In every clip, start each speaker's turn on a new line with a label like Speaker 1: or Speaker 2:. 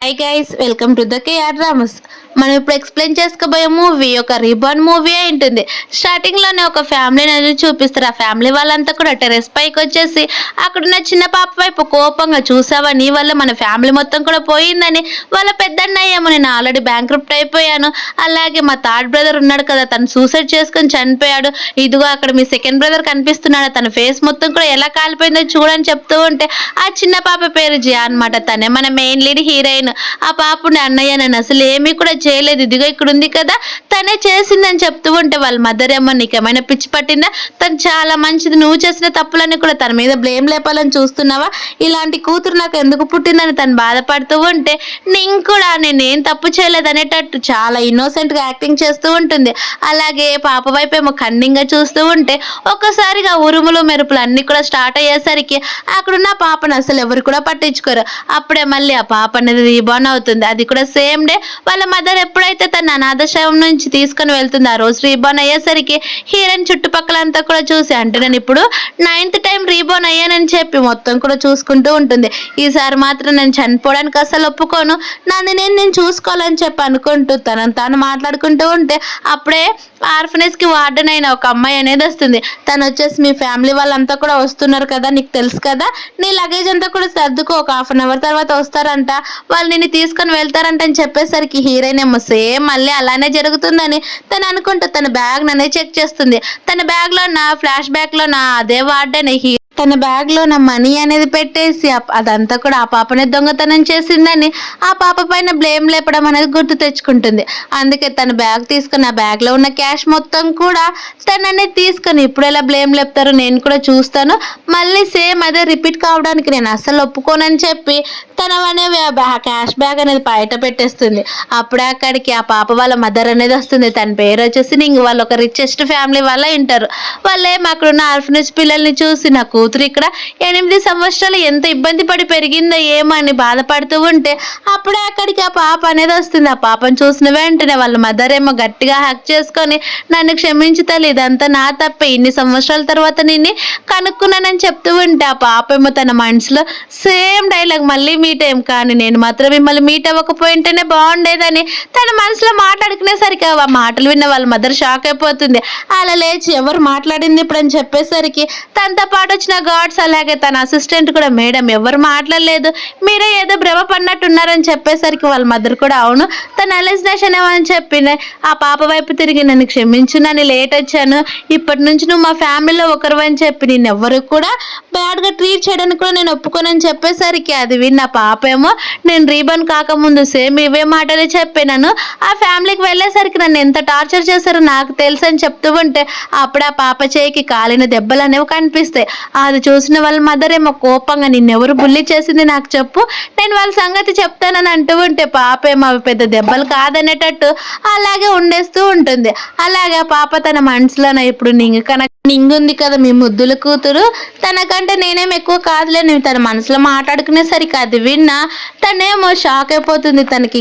Speaker 1: High guys, welcome to the KR dramas. మనం ఇప్పుడు explain చేసుకోబోయే మూవీ ఒక రీబార్న్ మూవీ ఉంటుంది. స్టార్టింగ్ లోనే ఒక ఫ్యామిలీని అనేది చూపిస్తారు. ఆ ఫ్యామిలీ వాళ్ళంతా కూడా టెరెస్ పైకి వచ్చేసి అక్కడున్న చిన్న పాప వైపు కోపంగా, చూసావా నీ వల్ల మన ఫ్యామిలీ మొత్తం కూడా పోయిందని. వాళ్ళ పెద్దన్నయ్య ఏమో, నేను ఆల్రెడీ బ్యాంక్రప్ట్ అయిపోయాను, అలాగే మా థర్డ్ బ్రదర్ ఉన్నాడు కదా తను సూసైడ్ చేసుకొని చనిపోయాడు, ఇదిగో అక్కడ మీ సెకండ్ బ్రదర్ కనిపిస్తున్నాడు, తన ఫేస్ మొత్తం కూడా ఎలా కాలిపోయిందో చూడని చెప్తూ ఉంటే ఆ చిన్న పాప పేరు జియా అనమాట. తనే మన మెయిన్ లీడ్ హీరోయిన్. ఆ పాపని అన్నయ్య నేను అసలు ఏమీ కూడా చేయలేదు, ఇదిగో ఇక్కడ ఉంది కదా తనే చేసిందని చెప్తూ ఉంటే వాళ్ళ మదర్ ఏమో, నీకేమైనా పిచ్చి పట్టిందా, తను చాలా మంచిది, నువ్వు చేసిన తప్పులన్నీ కూడా తన మీద బ్లేమ్ లేపాలని చూస్తున్నావా, ఇలాంటి కూతురు నాకు ఎందుకు పుట్టిందని తను బాధపడుతూ ఉంటే నేను కూడా నేనేం తప్పు చేయలేదు అనేటట్టు చాలా ఇన్నోసెంట్ గా యాక్టింగ్ చేస్తూ ఉంటుంది. అలాగే పాప వైపు ఏమో కన్నింగ్ గా చూస్తూ ఉంటే ఒక్కసారిగా ఉరుములు మెరుపులు అన్ని కూడా స్టార్ట్ అయ్యేసరికి అక్కడున్న పాపను అసలు ఎవరు కూడా పట్టించుకోరు. అప్పుడే మళ్ళీ ఆ పాప అనేది రీబార్న్ అవుతుంది. అది కూడా సేమ్ డే వాళ్ళ మదర్ ఎప్పుడైతే తన అనాథాశ్రమం నుంచి తీసుకుని వెళ్తుంది, ఆ రోజు రీబార్న్ అయ్యేసరికి హీరోయిన్ చుట్టుపక్కలంతా కూడా చూసి, అంటే నేను ఇప్పుడు 9th టైం రీబార్న్ అయ్యానని చెప్పి మొత్తం కూడా చూసుకుంటూ ఉంటుంది. ఈసారి మాత్రం నేను చనిపోవడానికి అసలు ఒప్పుకోను, నన్ను నేను చూసుకోవాలని చెప్పి అనుకుంటూ తనను తాను మాట్లాడుకుంటూ ఉంటే అప్పుడే ఆర్ఫనేజ్ కి వార్డెన్ అయిన ఒక అమ్మాయి అనేది వస్తుంది. తను వచ్చేసి, మీ ఫ్యామిలీ వాళ్ళంతా కూడా వస్తున్నారు కదా, నీకు తెలుసు కదా, నీ లగేజ్ అంతా కూడా సర్దుకో, ఒక 1/2 అవర్ తర్వాత వస్తారంట, వాళ్ళు నిన్ను తీసుకొని వెళ్తారంట అని చెప్పేసరికి హీరోయిన్ ఏమో సేమ్ మళ్ళీ అలానే జరుగుతుందని తను అనుకుంటూ తన బ్యాగ్ ననే చెక్ చేస్తుంది. తన బ్యాగ్ లో నా ఫ్లాష్ బ్యాక్ లో నా అదే వార్డెన్ తన బ్యాగ్ లో నా మనీ అనేది పెట్టేసి అదంతా కూడా ఆ పాపనే దొంగతనం చేసిందని ఆ పాప పైన బ్లేమ్ లేపడం అనేది గుర్తు తెచ్చుకుంటుంది. అందుకే తన బ్యాగ్ తీసుకుని ఆ బ్యాగ్ లో ఉన్న క్యాష్ మొత్తం కూడా తననే తీసుకొని, ఇప్పుడు ఎలా బ్లేమ్ లేపుతారో నేను కూడా చూస్తాను, మళ్ళీ సేమ్ అదే రిపీట్ కావడానికి నేను అస్సలు ఒప్పుకోనని చెప్పి తన అనే క్యాష్ బ్యాగ్ అనేది బయట పెట్టేస్తుంది. అప్పుడే అక్కడికి ఆ పాప వాళ్ళ మదర్ అనేది వస్తుంది. తన పేరు వచ్చేసి నింగ్. వాళ్ళు ఒక రిచెస్ట్ ఫ్యామిలీ వాళ్ళ ఉంటారు. వాళ్ళేం అక్కడున్న ఆర్ఫనేజ్ పిల్లల్ని చూసి, నా కూతురు ఇక్కడ 8 సంవత్సరాలు ఎంత ఇబ్బంది పడి పెరిగిందో ఏమని బాధపడుతూ ఉంటే అప్పుడే అక్కడికి ఆ పాప అనేది వస్తుంది. ఆ పాపను చూసిన వెంటనే వాళ్ళ మదర్ ఏమో గట్టిగా హక్ చేసుకొని, నన్ను క్షమించు తల్లి, ఇదంతా నా తప్పే, ఇన్ని సంవత్సరాల తర్వాత నిన్ను కనుక్కున్నానని చెప్తూ ఉంటే ఆ పాప ఏమో తన మనసులో సేమ్ డైలాగ్, మళ్ళీ మీట్ అయ్యాం కానీ నేను మాత్రం మిమ్మల్ని మీట్ అవ్వకపోయింటేనే బాగుండేదని తన మనసులో మాట్లాడుకునేసరికి ఆ మాటలు విన్న వాళ్ళ మదర్ షాక్ అయిపోతుంది. అలా లేచి ఎవరు మాట్లాడింది ఇప్పుడు అని చెప్పేసరికి తనతో పాటు వచ్చిన గార్డ్స్ అలాగే తన అసిస్టెంట్ కూడా, మేడం ఎవరు మాట్లాడలేదు, మీరే ఏదో భ్రమ పడినట్టున్నారని చెప్పేసరికి వాళ్ళ మదర్ కూడా, అవును తన అలెసినేషన్ ఏమని చెప్పి ఆ పాప వైపు తిరిగి, నన్ను క్షమించు, నన్ను లేట్ వచ్చాను, ఇప్పటి నుంచి నువ్వు మా ఫ్యామిలీలో ఒకరు అని చెప్పి నేను ఎవరు కూడా బ్యాడ్ గా ట్రీట్ చేయడానికి కూడా నేను ఒప్పుకోనని చెప్పేసరికి అది విన్న పాప ఏమో, నేను రీబన్ కాకముందు సేమ్ ఇవే మాటలు చెప్పాను, ఆ ఫ్యామిలీకి వెళ్ళేసరికి నన్ను ఎంత టార్చర్ చేశారో నాకు తెలుసు అని చెప్తూ ఉంటే అప్పుడు ఆ పాప చేయికి కాలిన దెబ్బలు అనేవి కనిపిస్తాయి. అది చూసిన వాళ్ళ మదర్ ఏమో కోపంగా, నిన్నెవరు బుల్లి చేసింది నాకు చెప్పు, నేను వాళ్ళ సంగతి చెప్తానని అంటూ ఉంటే పాప ఏమో అవి పెద్ద దెబ్బలు కాదనేటట్టు అలాగే ఉండేస్తూ ఉంటుంది. అలాగే పాప తన మనసులోనే, ఇప్పుడు నింగుంది కదా మీ ముద్దుల కూతురు, తనకంటే నేనేం ఎక్కువ కాదులే, నేను తన మనసులో మాట్లాడుకునేసరికి అది విన్నా తనేమో షాక్ అయిపోతుంది. తనకి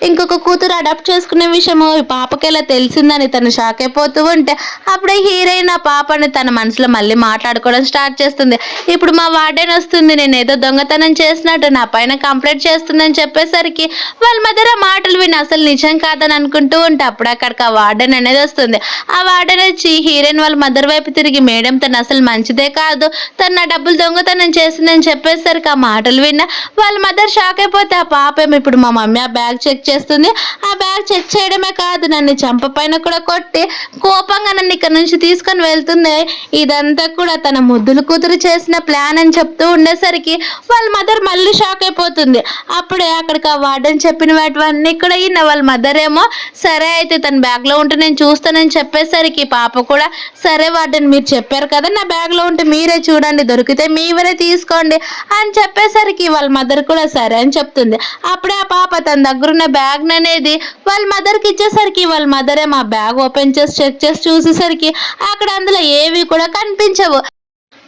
Speaker 1: ఇంకొక కూతురు అడాప్ట్ చేసుకునే విషయము ఈ పాపకి ఎలా తెలిసిందని తను షాక్ అయిపోతూ ఉంటే అప్పుడే హీరోయిన్ ఆ పాపని తన మనసులో మళ్ళీ మాట్లాడుకోవడం స్టార్ట్ చేస్తుంది. ఇప్పుడు మా వార్డెన్ వస్తుంది, నేను ఏదో దొంగతనం చేసినట్టు నా పైన కంప్లైంట్ చేస్తుందని చెప్పేసరికి వాళ్ళ మదర్ ఆ మాటలు విని అసలు నిజం కాదని అనుకుంటూ ఉంటే అప్పుడు అక్కడికి ఆ వార్డెన్ అనేది వస్తుంది. ఆ వార్డెన్ వచ్చి హీరోయిన్ వాళ్ళ మదర్ వైపు తిరిగి, మేడం తను అసలు మంచిదే కాదు, తను నా డబ్బులు దొంగతనం చేసిందని చెప్పేసరికి ఆ మాటలు విన్నా వాళ్ళ మదర్ షాక్ అయిపోతే ఆ పాప ఏమో, ఇప్పుడు మా మమ్మీ ఆ బ్యాగ్ చెక్ చేస్తుంది, ఆ బ్యాగ్ చెక్ చేయడమే కాదు నన్ను చంప పైన కూడా కొట్టి కోపంగా నన్ను ఇక్కడ నుంచి తీసుకొని వెళ్తుంది, ఇదంతా కూడా తన ముద్దుల కూతురు చేసిన ప్లాన్ అని చెప్తూ ఉండేసరికి వాళ్ళ మదర్ మళ్ళీ షాక్ అయిపోతుంది. అప్పుడే అక్కడికి ఆ వార్డెన్ చెప్పిన వాటివన్నీ కూడా ఈయన వాళ్ళ మదర్ ఏమో, సరే అయితే తన బ్యాగ్ లో ఉంటే నేను చూస్తానని చెప్పేసరికి పాప కూడా, సరే వార్డెన్ మీరు చెప్పారు కదా నా బ్యాగ్ లో ఉంటే మీరే చూడండి, దొరికితే మీవరే తీసుకోండి అని చెప్పేసరికి వాళ్ళ మదర్ కూడా సరే అని చెప్తుంది. అప్పుడే ఆ పాప తన దగ్గరున్న బ్యాగ్ అనేది వాళ్ళ మదర్కి ఇచ్చేసరికి వాళ్ళ మదర్ ఏమో ఆ బ్యాగ్ ఓపెన్ చేసి చెక్ చేసి చూసేసరికి అక్కడ అందులో ఏవి కూడా కనిపించవు.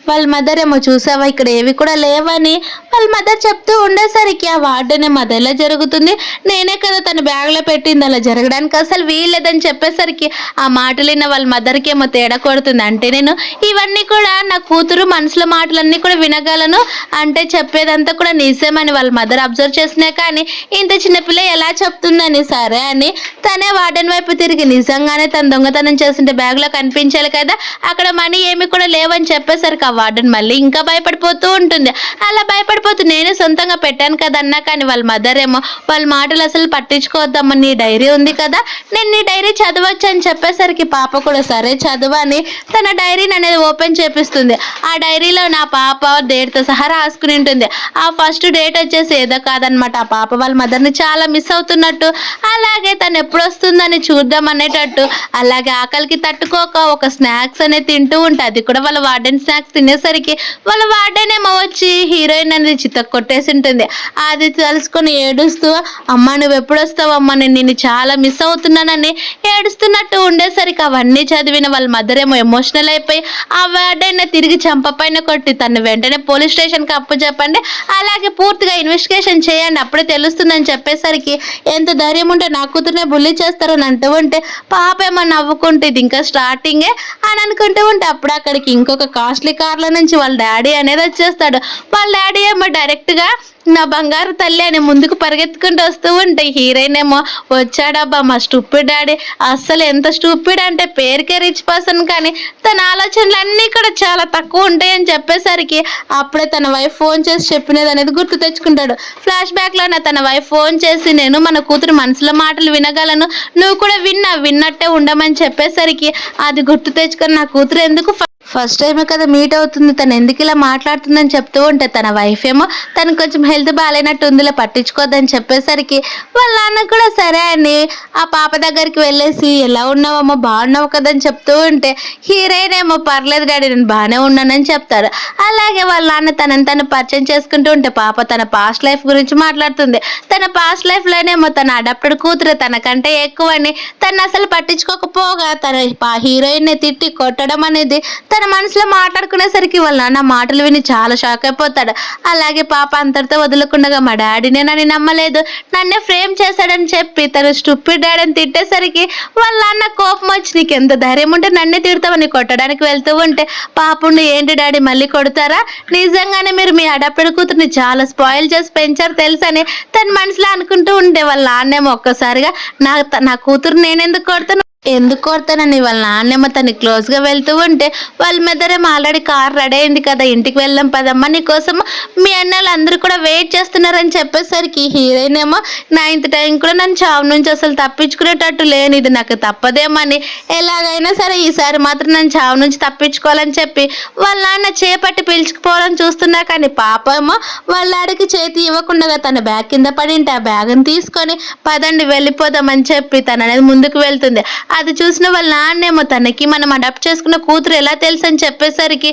Speaker 1: వాళ్ళ మదర్ ఏమో చూసావా ఇక్కడ ఏవి కూడా లేవని వాళ్ళ మదర్ చెప్తూ ఉండేసరికి ఆ వార్డెన్ ఏమో అదెలా జరుగుతుంది, నేనే కదా తన బ్యాగ్లో పెట్టింది, అలా జరగడానికి అసలు వీల్లేదని చెప్పేసరికి ఆ మాటలు విన్న వాళ్ళ మదర్కి ఏమో తేడా కొడుతుంది. అంటే నేను ఇవన్నీ కూడా నా కూతురు మనసులో మాటలన్నీ కూడా వినగలను, అంటే చెప్పేదంతా కూడా నిజమని వాళ్ళ మదర్ అబ్జర్వ్ చేసినా కానీ ఇంత చిన్నపిల్ల ఎలా చెప్తుందని సరే అని తనే వార్డెన్ వైపు తిరిగి నిజంగానే తను దొంగతనం చేస్తుంటే బ్యాగ్లో కనిపించాలి కదా, అక్కడ మనీ ఏమి కూడా లేవని చెప్పేసరికి ఆ వార్డెన్ మళ్ళీ ఇంకా భయపడిపోతూ ఉంటుంది. అలా భయపడిపోతూ నేనే సొంతంగా పెట్టాను కదన్నా కానీ వాళ్ళ మదర్ ఏమో వాళ్ళ మాటలు అసలు పట్టించుకోవద్దమ్మా, నీ డైరీ ఉంది కదా, నేను నీ డైరీ చదవచ్చు అని చెప్పేసరికి పాప కూడా సరే చదవని తన డైరీని అనేది ఓపెన్ చేపిస్తుంది. ఆ డైరీలో నా పాప డేట్తో సహా రాసుకుని ఉంటుంది. ఆ ఫస్ట్ డేట్ వచ్చేసి ఏదో కాదనమాట, ఆ పాప వాళ్ళ మదర్ని చాలా మిస్ అవుతున్నట్టు, అలాగే తను ఎప్పుడు వస్తుందని చూద్దాం అనేటట్టు, అలాగే ఆకలికి తట్టుకోక ఒక స్నాక్స్ అనేది తింటూ ఉంటుంది. అది కూడా వాళ్ళ వార్డెన్ స్నాక్స్ తినేసరికి వాళ్ళ వార్డెన్ ఏమో వచ్చి హీరోయిన్ అనేది చిత్త కొట్టేసి ఉంటుంది. అది తెలుసుకొని ఏడుస్తూ అమ్మ నువ్వు ఎప్పుడు వస్తావు అమ్మ, నేను నిన్ను చాలా మిస్ అవుతున్నానని ఏడుస్తున్నట్టు ఉండేసరికి అవన్నీ చదివిన వాళ్ళ మదర్ ఏమో ఎమోషనల్ అయిపోయి ఆ వార్డెన్ తిరిగి చంప పైన కొట్టి తను వెంటనే పోలీస్ స్టేషన్కి అప్పు చెప్పండి, అలాగే పూర్తిగా ఇన్వెస్టిగేషన్ చేయండి అప్పుడే తెలుస్తుందని చెప్పేసరికి ఎంత ధైర్యం ఉంటే నా కూతురునే బుల్లి చేస్తారని అంటూ ఉంటే పాప ఏమో నవ్వుకుంటే ఇది ఇంకా స్టార్టింగే అని అనుకుంటూ ఉంటే అప్పుడు అక్కడికి ఇంకొక కాస్ట్లీ కార్లో నుంచి వాళ్ళ డాడీ అనేది వచ్చేస్తాడు. వాళ్ళ డాడీ ఏమో డైరెక్ట్గా నా బంగారు తల్లి అని ముందుకు పరిగెత్తుకుంటూ వస్తూ ఉంటే హీరోయిన్ ఏమో వచ్చాడబ్బా మా స్టూపిడ్ డాడీ, అస్సలు ఎంత స్టూపిడ్ అంటే పేరుకే రిచ్ పర్సన్ కానీ తన ఆలోచనలు అన్నీ కూడా చాలా తక్కువ ఉంటాయని చెప్పేసరికి అప్పుడే తన వైఫ్ ఫోన్ చేసి చెప్పినది అనేది గుర్తు తెచ్చుకుంటాడు. ఫ్లాష్ బ్యాక్లోనే తన వైఫ్ ఫోన్ చేసి నేను మన కూతురు మనసులో మాటలు వినగలను, నువ్వు కూడా విన్నట్టే ఉండమని చెప్పేసరికి అది గుర్తు తెచ్చుకొని నా కూతురు ఎందుకు ఫస్ట్ టైమే కదా మీట్ అవుతుంది, తను ఎందుకు ఇలా మాట్లాడుతుందని చెప్తూ ఉంటే తన వైఫ్ ఏమో తను కొంచెం హెల్త్ బాగాలేనట్టు ఉందిలే పట్టించుకోద్దని చెప్పేసరికి వాళ్ళ నాన్న కూడా సరే అని ఆ పాప దగ్గరికి వెళ్ళేసి ఎలా ఉన్నావమ్మా బాగున్నావు కదని చెప్తూ ఉంటే హీరోయిన్ ఏమో పర్లేదు డాడీ నేను బాగానే ఉన్నానని చెప్తారు. అలాగే వాళ్ళ నాన్న తను పరిచయం చేసుకుంటూ ఉంటే పాప తన పాస్ట్ లైఫ్ గురించి మాట్లాడుతుంది. తన పాస్ట్ లైఫ్లోనేమో తన అడాప్టెడ్ కూతురు తనకంటే ఎక్కువని తను అసలు పట్టించుకోకపోగా తన హీరోయిన్ని తిట్టి కొట్టడం అనేది తన మనసులో మాట్లాడుకునేసరికి వాళ్ళ నాన్న మాటలు విని చాలా షాక్ అయిపోతాడు. అలాగే పాప అంతటితో వదులుకుండగా మా డాడీనే నన్ను నమ్మలేదు, నన్నే ఫ్రేమ్ చేశాడని చెప్పి తను స్టూపిడ్ డాడీ అని తిట్టేసరికి వాళ్ళ నాన్న కోపం వచ్చి నీకు ఎంత ధైర్యం ఉంటే నన్నే తిడతామని కొట్టడానికి వెళ్తూ ఉంటే పాపుండి ఏంటి డాడీ మళ్ళీ కొడతారా, నిజంగానే మీరు మీ అడాప్టెడ్ కూతుర్ని చాలా స్పాయిల్ చేసి పెంచారు తెలుసని తన మనసులో అనుకుంటూ ఉంటే వాళ్ళ నాన్నేమో ఒక్కసారిగా నా కూతురు ఎందుకు కొడతానని వాళ్ళ నాన్నేమో తను క్లోజ్గా వెళ్తూ ఉంటే వాళ్ళ మదరేమో ఆల్రెడీ కార్ రెడీ అయింది కదా ఇంటికి వెళ్దాం పదమ్మా నీకోసం మీ అన్నలు అందరూ కూడా వెయిట్ చేస్తున్నారని చెప్పేసరికి హీరోయిన్ ఏమో 9th టైం కూడా నన్ను చావు నుంచి అసలు తప్పించుకునేటట్టు లేని ఇది నాకు తప్పదేమని ఎలాగైనా సరే ఈసారి మాత్రం నన్ను చావు నుంచి తప్పించుకోవాలని చెప్పి వాళ్ళ నాన్న చేపట్టి పిలుచుకుపోవాలని చూస్తున్నా కానీ పాప ఏమో వాళ్ళ డాడీకి చేతి ఇవ్వకుండా తన బ్యాగ్ కింద పడింటే ఆ బ్యాగ్ని తీసుకొని పదండి వెళ్ళిపోదామని చెప్పి తను అనేది ముందుకు వెళ్తుంది. అది చూసిన వాళ్ళ నాన్నేమో తనకి మనం అడాప్ట్ చేసుకున్న కూతురు ఎలా తెలుసు అని చెప్పేసరికి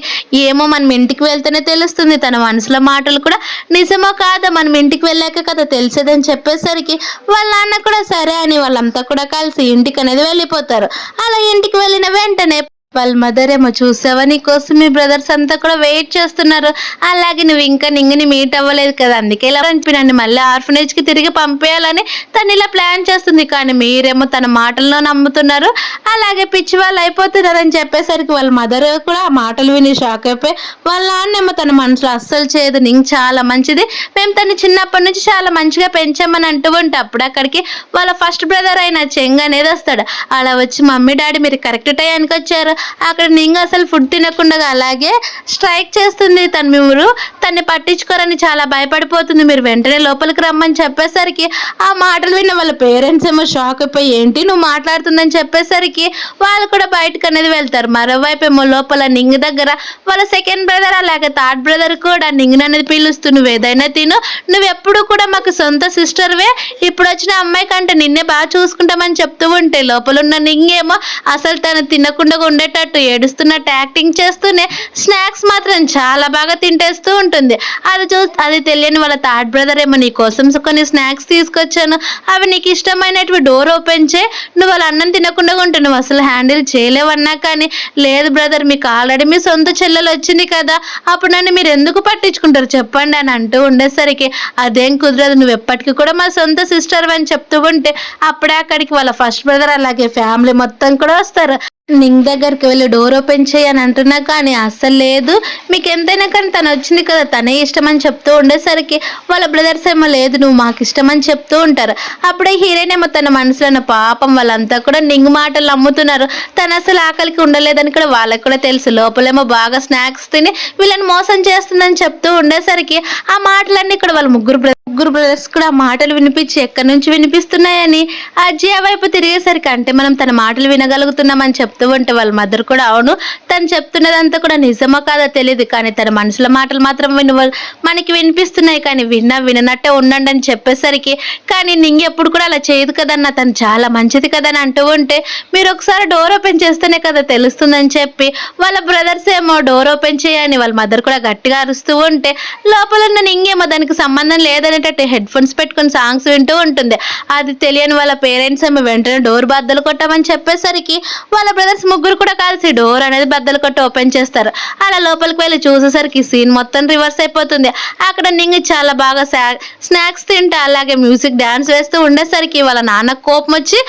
Speaker 1: ఏమో మనం ఇంటికి వెళ్తేనే తెలుస్తుంది తన మనసులో మాటలు కూడా నిజమో కాదా మనం ఇంటికి వెళ్ళాక కదా తెలిసేదని చెప్పేసరికి వాళ్ళ నాన్న కూడా సరే అని వాళ్ళంతా కూడా కలిసి ఇంటికి అనేది వెళ్ళిపోతారు. అలా ఇంటికి వెళ్ళిన వెంటనే వాళ్ళ మదర్ ఏమో చూసావా నీకోసం మీ బ్రదర్స్ అంతా కూడా వెయిట్ చేస్తున్నారు, అలాగే నువ్వు ఇంకా నింగిని మీట్ అవ్వలేదు కదా అందుకే ఇలా నన్ను మళ్ళీ ఆర్ఫనేజ్కి తిరిగి పంపేయాలని తను ఇలా ప్లాన్ చేస్తుంది. కానీ మీరేమో తన మాటల్లో నమ్ముతున్నారు, అలాగే పిచ్చి వాళ్ళు అయిపోతున్నారని చెప్పేసరికి వాళ్ళ మదర్ కూడా ఆ మాటలు విని షాక్ అయిపోయి వాళ్ళ నాన్నేమో తన మనసులో అస్సలు చేయదు నింగ్ చాలా మంచిది, మేము తను చిన్నప్పటి నుంచి చాలా మంచిగా పెంచామని అంటూ ఉంటే అప్పుడు అక్కడికి వాళ్ళ ఫస్ట్ బ్రదర్ అయిన చెంగ్ అనేది వస్తాడు. అలా వచ్చి మమ్మీ డాడీ మీరు కరెక్ట్ టైంకి వచ్చారు, అక్కడ నింగ అసలు ఫుడ్ తినకుండా అలాగే స్ట్రైక్ చేస్తుంది, మీరు తన్ని పట్టించుకోరని చాలా భయపడిపోతుంది, మీరు వెంటనే లోపలికి రమ్మని చెప్పేసరికి ఆ మాటలు విన్న వాళ్ళ పేరెంట్స్ ఏమో షాక్ అయిపోయి ఏంటి నువ్వు మాట్లాడుతుందని చెప్పేసరికి వాళ్ళు కూడా బయటకు అనేది వెళ్తారు. మరోవైపు ఏమో లోపల నింగ్ దగ్గర వాళ్ళ సెకండ్ బ్రదర్ అలాగే థర్డ్ బ్రదర్ కూడా నింగిని అనేది పిలుస్తూ నువ్వు ఏదైనా తిను, నువ్వు ఎప్పుడు కూడా మాకు సొంత సిస్టర్వే, ఇప్పుడు వచ్చిన అమ్మాయి కంటే నిన్నే బాగా చూసుకుంటామని చెప్తూ ఉంటే లోపల ఉన్న నింగేమో అసలు తను తినకుండా ఉండే ఏడ్చేటట్టు ఏడుస్తున్నట్టు యాక్టింగ్ చేస్తూనే స్నాక్స్ మాత్రం చాలా బాగా తింటేస్తూ ఉంటుంది. అది తెలియని వాళ్ళ థర్డ్ బ్రదర్ ఏమో నీ కోసం కొన్ని స్నాక్స్ తీసుకొచ్చాను, అవి నీకు ఇష్టమైనటివి, డోర్ ఓపెన్ చేయి, నువ్వు వాళ్ళ అన్నం తినకుండా ఉంటే నువ్వు అసలు హ్యాండిల్ చేయలేవన్నా కానీ లేదు బ్రదర్ మీకు ఆల్రెడీ మీ సొంత చెల్లెలు వచ్చింది కదా, అప్పుడు నన్ను మీరు ఎందుకు పట్టించుకుంటారు చెప్పండి అని అంటూ ఉండేసరికి అదేం కుదరదు, నువ్వు ఎప్పటికీ కూడా మా సొంత సిస్టర్ అని చెప్తూ ఉంటే అప్పుడే అక్కడికి వాళ్ళ ఫస్ట్ బ్రదర్ అలాగే ఫ్యామిలీ మొత్తం కూడా వస్తారు. నింగ్ దగ్గరికి వెళ్ళి డోర్ ఓపెన్ చేయని అంటున్నా కానీ అస్సలు లేదు, మీకు ఎంతైనా కానీ తను వచ్చింది కదా తనే ఇష్టం అని చెప్తూ ఉండేసరికి వాళ్ళ బ్రదర్స్ ఏమో లేదు నువ్వు మాకు ఇష్టం అని చెప్తూ ఉంటారు. అప్పుడే హీరోయిన్ ఏమో తన మనసులో పాపం వాళ్ళంతా కూడా నింగ్ మాటలు నమ్ముతున్నారు, తను అసలు ఆకలికి ఉండలేదని కూడా వాళ్ళకి కూడా తెలుసు, లోపలేమో బాగా స్నాక్స్ తిని వీళ్ళని మోసం చేస్తుందని చెప్తూ ఉండేసరికి ఆ మాటలన్నీ కూడా వాళ్ళ ముగ్గురు బ్రదర్స్ కూడా ఆ మాటలు వినిపించి ఎక్కడి నుంచి వినిపిస్తున్నాయని ఆ జియా వైపు తిరిగేసరికి అంటే మనం తన మాటలు వినగలుగుతున్నామని చెప్తూ ఉంటే వాళ్ళ మదర్ కూడా అవును తను చెప్తున్నదంతా కూడా నిజమో కాదో తెలియదు కానీ తన మనసులో మాటలు మాత్రం మనకి వినిపిస్తున్నాయి కానీ విననట్టే ఉండండి అని చెప్పేసరికి కానీ నింగి ఎప్పుడు కూడా అలా చేయదు కదన్న, తను చాలా మంచిది కదని అంటూ ఉంటే మీరు ఒకసారి డోర్ ఓపెన్ చేస్తేనే కదా తెలుస్తుందని చెప్పి వాళ్ళ బ్రదర్స్ ఏమో డోర్ ఓపెన్ చేయని వాళ్ళ మదర్ కూడా గట్టిగా అరుస్తూ ఉంటే లోపల ఉన్న నింగేమో దానికి సంబంధం లేదని హెడ్ ఫోన్స్ పెట్టుకుని సాంగ్స్ వింటూ ఉంటుంది. అది తెలియని వాళ్ళ పేరెంట్స్ ఏమో వెంటనే డోర్ బద్దలు కొట్టామని చెప్పేసరికి వాళ్ళ బ్రదర్స్ ముగ్గురు కూడా కలిసి డోర్ అనేది బద్దలు కొట్టి ఓపెన్ చేస్తారు. అలా లోపలికి వెళ్ళి చూసేసరికి సీన్ మొత్తం రివర్స్ అయిపోతుంది. అక్కడ నింగి చాలా బాగా స్నాక్స్ తింటా అలాగే మ్యూజిక్ డాన్స్ వేస్తూ ఉండేసరికి వాళ్ళ నాన్న కోపం వచ్చి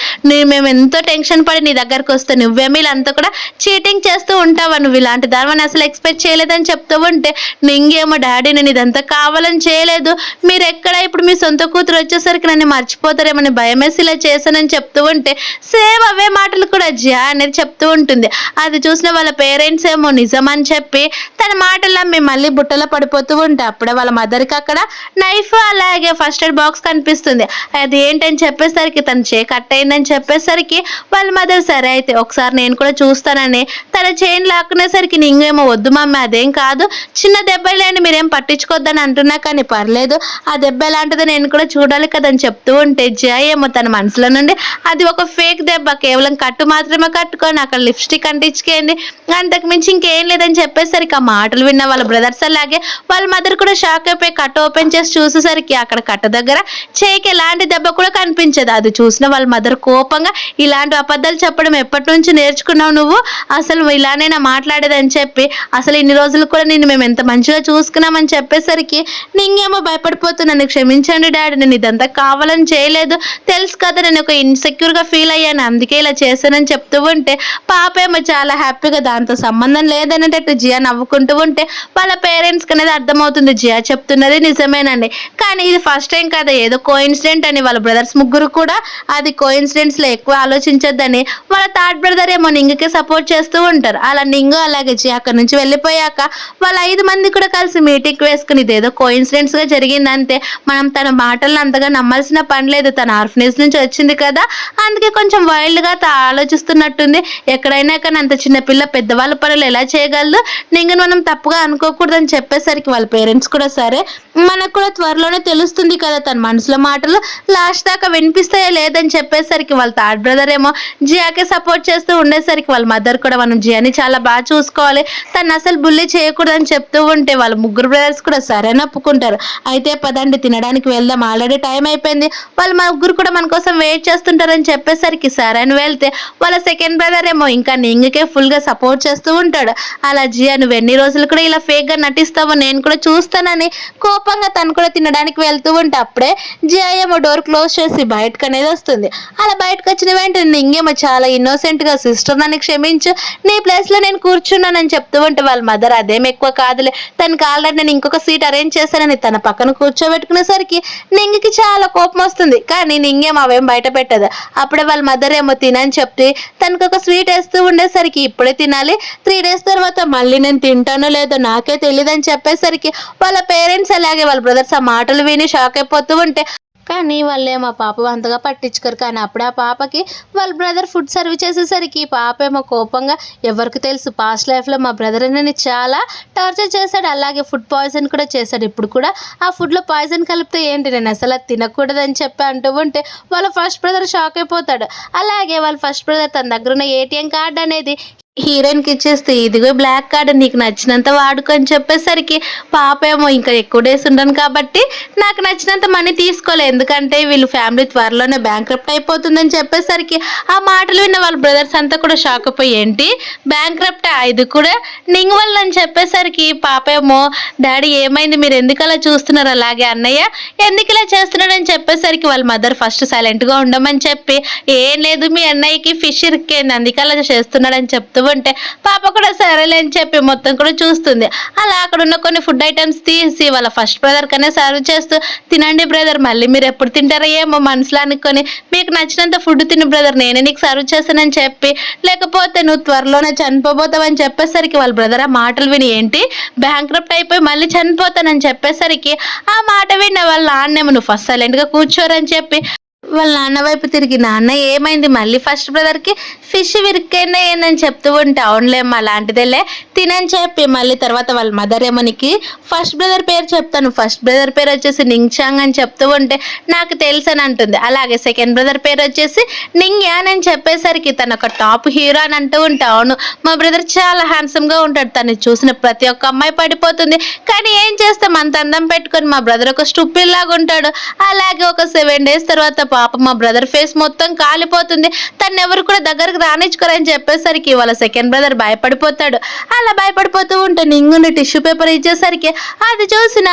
Speaker 1: మేము ఎంతో టెన్షన్ పడి నీ దగ్గరకు వస్తే నువ్వేమీ ఇలాంతా కూడా చీటింగ్ చేస్తూ ఉంటావా, నువ్వు ఇలాంటి దాని అసలు ఎక్స్పెక్ట్ చేయలేదని చెప్తూ ఉంటే నింగేమో డాడీ నేను ఇదంతా కావాలని చేయలేదు, మీరు ఎక్కడ ఇప్పుడు మీ సొంత కూతురు వచ్చేసరికి నన్ను మర్చిపోతారేమని భయమేసి ఇలా చేశానని చెప్తూ ఉంటే సేమ్ అవే మాటలు కూడా జియా అనేది చెప్తూ ఉంటుంది. అది చూసిన వాళ్ళ పేరెంట్స్ ఏమో నిజం అని చెప్పి తన మాటల్లో మేము మళ్ళీ బుట్టలో పడిపోతూ ఉంటే అప్పుడే వాళ్ళ మదర్కి అక్కడ నైఫ్ అలాగే ఫస్ట్ ఎయిడ్ బాక్స్ కనిపిస్తుంది. అది ఏంటని చెప్పేసరికి తన చేయి కట్ అయిందని చెప్పేసరికి వాళ్ళ మదర్ సరే అయితే ఒకసారి నేను కూడా చూస్తానని తన చైన్ లాక్కునేసరికి నింగేమో వద్దు మమ్మీ అదేం కాదు చిన్న దెబ్బలేని మీరేం పట్టించుకోద్దని అంటున్నా కానీ పర్లేదు ఆ దెబ్బ ఎలాంటిదో నేను కూడా చూడాలి కదని చెప్తూ ఉంటే జయ ఏమో తన మనసులో నుండి అది ఒక ఫేక్ దెబ్బ, కేవలం కట్టు మాత్రమే కట్టుకొని అక్కడ లిప్స్టిక్ అంటించుకేయండి అంతకు మించి ఇంకేం లేదని చెప్పేసరికి ఆ మాటలు విన్న వాళ్ళ బ్రదర్స్ అలాగే వాళ్ళ మదర్ కూడా షాక్ అయిపోయి కట్టు ఓపెన్ చేసి చూసేసరికి అక్కడ కట్ట దగ్గర చేయికి ఎలాంటి దెబ్బ కూడా కనిపించదు. అది చూసిన వాళ్ళ మదర్ కోపంగా ఇలాంటి అబద్ధాలు చెప్పడం ఎప్పటి నుంచి నేర్చుకున్నావు నువ్వు, అసలు ఇలానైనా మాట్లాడేదని చెప్పి అసలు ఇన్ని రోజులు కూడా నిన్ను మేము ఎంత మంచిగా చూసుకున్నామని చెప్పేసరికి నింగేమో భయపడిపోతున్నాను, క్షమించండి డాడీ నేను ఇదంతా కావాలని చేయలేదు, తెలుసు కదా నేను ఒక ఇన్సెక్యూర్గా ఫీల్ అయ్యాను అందుకే ఇలా చేశానని చెప్తూ ఉంటే పాప ఏమో చాలా హ్యాపీగా దాంతో సంబంధం లేదనేటట్టు జియా నవ్వుకుంటూ ఉంటే వాళ్ళ పేరెంట్స్కి అనేది అర్థమవుతుంది జియా చెప్తున్నది నిజమేనండి కానీ ఇది ఫస్ట్ టైం కదా ఏదో కోఇన్సిడెంట్ అని వాళ్ళ బ్రదర్స్ ముగ్గురు కూడా అది కోఇన్సిడెంట్స్లో ఎక్కువ ఆలోచించొద్దని వాళ్ళ థర్డ్ బ్రదర్ ఏమో నింగుకే సపోర్ట్ చేస్తూ ఉంటారు. అలా నింగు అలాగే జియా అక్కడ నుంచి వెళ్ళిపోయాక వాళ్ళ 5 మంది కూడా కలిసి మీటింగ్ వేసుకుని ఇదేదో కోఇన్సిడెంట్స్గా జరిగింది అంతే, మనం తన మాటలను అంతగా నమ్మాల్సిన పని లేదు, తన ఆర్ఫనేజ్ నుంచి వచ్చింది కదా అందుకే కొంచెం వైల్డ్గా ఆలోచిస్తున్నట్టుంది, ఎక్కడైనా కానీ అంత చిన్న పిల్ల పెద్దవాళ్ళ పనులు ఎలా చేయగలదు, నింగను మనం తప్పుగా అనుకోకూడదని చెప్పేసరికి వాళ్ళ పేరెంట్స్ కూడా సరే మనకు కూడా త్వరలోనే తెలుస్తుంది కదా తన మనసులో మాటలు లాస్ట్ దాకా వినిపిస్తాయో లేదని చెప్పేసరికి వాళ్ళ థర్డ్ బ్రదర్ ఏమో జియాకే సపోర్ట్ చేస్తూ ఉండేసరికి వాళ్ళ మదర్ కూడా మనం జియాని చాలా బాగా చూసుకోవాలి తను అసలు బుల్లి చేయకూడదని చెప్తూ ఉంటే వాళ్ళ ముగ్గురు బ్రదర్స్ కూడా సరే ఒప్పుకుంటారు. అయితే పదండి తినడానికి వెళ్దాం ఆల్రెడీ టైం అయిపోయింది, వాళ్ళు ముగ్గురు కూడా మన కోసం వెయిట్ చేస్తుంటారని చెప్పేసరికి సరే అని వెళ్తే వాళ్ళ సెకండ్ బ్రదర్ ఏమో ఇంకా నింగకే ఫుల్గా సపోర్ట్ చేస్తూ ఉంటాడు. అలా జియా నువ్వు ఎన్ని రోజులు కూడా ఇలా ఫేక్గా నటిస్తావో నేను కూడా చూస్తానని కోపంగా తను కూడా తినడానికి వెళ్తూ ఉంటే అప్పుడే జియా ఏమో డోర్ క్లోజ్ చేసి బయటకు అనేది వస్తుంది. అలా బయటకు వచ్చిన వెంటనే నింగేమో చాలా ఇన్నోసెంట్గా సిస్టర్ నన్ను క్షమించు నీ ప్లేస్లో నేను కూర్చున్నానని చెప్తూ ఉంటే వాళ్ళ మదర్ అదేం ఎక్కువ కాదులే తనకి ఆల్రెడీ నేను ఇంకొక సీట్ అరేంజ్ చేశానని తన పక్కన కూర్చోబెట్టుకునేసరికి నింగికి చాలా కోపం వస్తుంది కానీ నింగేమో అవేం బయట పెట్టదు. అప్పుడే వాళ్ళ మదర్ ఏమో తినని చెప్పి తనకు ఒక స్వీట్ వేస్తూ ఉండేసరికి ఇప్పుడే తినాలి 3 days తర్వాత మళ్ళీ నేను తింటానో లేదో నాకే తెలియదని చెప్పేసరికి వాళ్ళ పేరెంట్స్ అలాగే వాళ్ళ బ్రదర్స్ ఆ మాటలు విని షాక్ అయిపోతూ ఉంటే కానీ వాళ్ళేమో పాప అంతగా పట్టించుకోరు కానీ అప్పుడు ఆ పాపకి వాళ్ళ బ్రదర్ ఫుడ్ సర్వ్ చేసేసరికి పాప ఏమో కోపంగా ఎవరికి తెలుసు పాస్ట్ లైఫ్లో మా బ్రదర్ అని చాలా టార్చర్ చేశాడు అలాగే ఫుడ్ పాయిజన్ కూడా చేశాడు ఇప్పుడు కూడా ఆ ఫుడ్లో పాయిజన్ కలిపితే ఏంటి నేను అసలు అది తినకూడదని చెప్పి అంటూ ఉంటే వాళ్ళ ఫస్ట్ బ్రదర్ షాక్ అయిపోతాడు. అలాగే వాళ్ళ ఫస్ట్ బ్రదర్ తన దగ్గర ఉన్న ATM కార్డ్ అనేది హీరోయిన్ కి ఇచ్చేస్తే ఇదిగో బ్లాక్ కార్డ్ నీకు నచ్చినంత వాడుకో అని చెప్పేసరికి పాప ఏమో ఇంకా ఎక్కువ డేస్ ఉండను కాబట్టి నాకు నచ్చినంత మనీ తీసుకోలే, ఎందుకంటే వీళ్ళు ఫ్యామిలీ త్వరలోనే బ్యాంక్రప్ట్ అయిపోతుందని చెప్పేసరికి ఆ మాటలు విన్న వాళ్ళ బ్రదర్స్ అంతా కూడా షాక్ అయిపోయి ఏంటి బ్యాంక్రప్ట్ ఇది కూడా నింగ్ వల్ల అని చెప్పేసరికి పాప ఏమో డాడీ ఏమైంది మీరు ఎందుకు అలా చూస్తున్నారు, అలాగే అన్నయ్య ఎందుకు ఇలా చేస్తున్నాడని చెప్పేసరికి వాళ్ళ మదర్ ఫస్ట్ సైలెంట్ గా ఉండమని చెప్పి ఏం లేదు మీ అన్నయ్యకి ఫిష్ ఇరిక్కేంది అందుకే అలా చేస్తున్నాడని చెప్తూ ఉంటే పాప కూడా సరేలే అని చెప్పి మొత్తం కూడా చూస్తుంది. అలా అక్కడ ఉన్న కొన్ని ఫుడ్ ఐటమ్స్ తీసి వాళ్ళ ఫస్ట్ బ్రదర్ కనే సర్వ్ చేస్తూ తినండి బ్రదర్ మళ్ళీ మీరు ఎప్పుడు తింటారో ఏమో మనసులో అనుకొని మీకు నచ్చినంత ఫుడ్ తిని బ్రదర్ నేనే నీకు సర్వ్ చేస్తానని చెప్పి లేకపోతే నువ్వు త్వరలోనే చనిపోబోతావని చెప్పేసరికి వాళ్ళ బ్రదర్ ఆ మాటలు విని ఏంటి బ్యాంక్రప్ట్ అయిపోయి మళ్ళీ చనిపోతానని చెప్పేసరికి ఆ మాట విన్న వాళ్ళ నాన్నేమో నువ్వు ఫస్ట్ సైలెంట్ గా కూర్చోరని చెప్పి వాళ్ళ నాన్న వైపు తిరిగి నాన్న ఏమైంది మళ్ళీ ఫస్ట్ బ్రదర్కి ఫిష్ విరికైనా ఏందని చెప్తూ ఉంటే అవునులేమ్మా అలాంటిదేలే తినని చెప్పి మళ్ళీ తర్వాత వాళ్ళ మదర్ ఏమో నీకు ఫస్ట్ బ్రదర్ పేరు చెప్తాను ఫస్ట్ బ్రదర్ పేరు వచ్చేసి నింగ్చాంగ్ అని చెప్తూ ఉంటే నాకు తెలుసు అని అంటుంది. అలాగే సెకండ్ బ్రదర్ పేరు వచ్చేసి నింగ్ యాన్ అని చెప్పేసరికి తను ఒక టాప్ హీరో అని అంటూ ఉంటే అవును మా బ్రదర్ చాలా హ్యాండ్సమ్ గా ఉంటాడు, తను చూసిన ప్రతి ఒక్క అమ్మాయి పడిపోతుంది, కానీ ఏం చేస్తాం అంత అందం పెట్టుకొని మా బ్రదర్ ఒక స్టూపిడ్ లాగా ఉంటాడు. అలాగే ఒక 7 days తర్వాత పాప మా బ్రదర్ ఫేస్ మొత్తం కాలిపోతుంది, తను ఎవరు కూడా దగ్గరకు రానిచ్చుకోరని చెప్పేసరికి వాళ్ళ సెకండ్ బ్రదర్ భయపడిపోతాడు. అలా భయపడిపోతూ ఉంటే నింగుని టిష్యూ పేపర్ ఇచ్చేసరికి అది చూసిన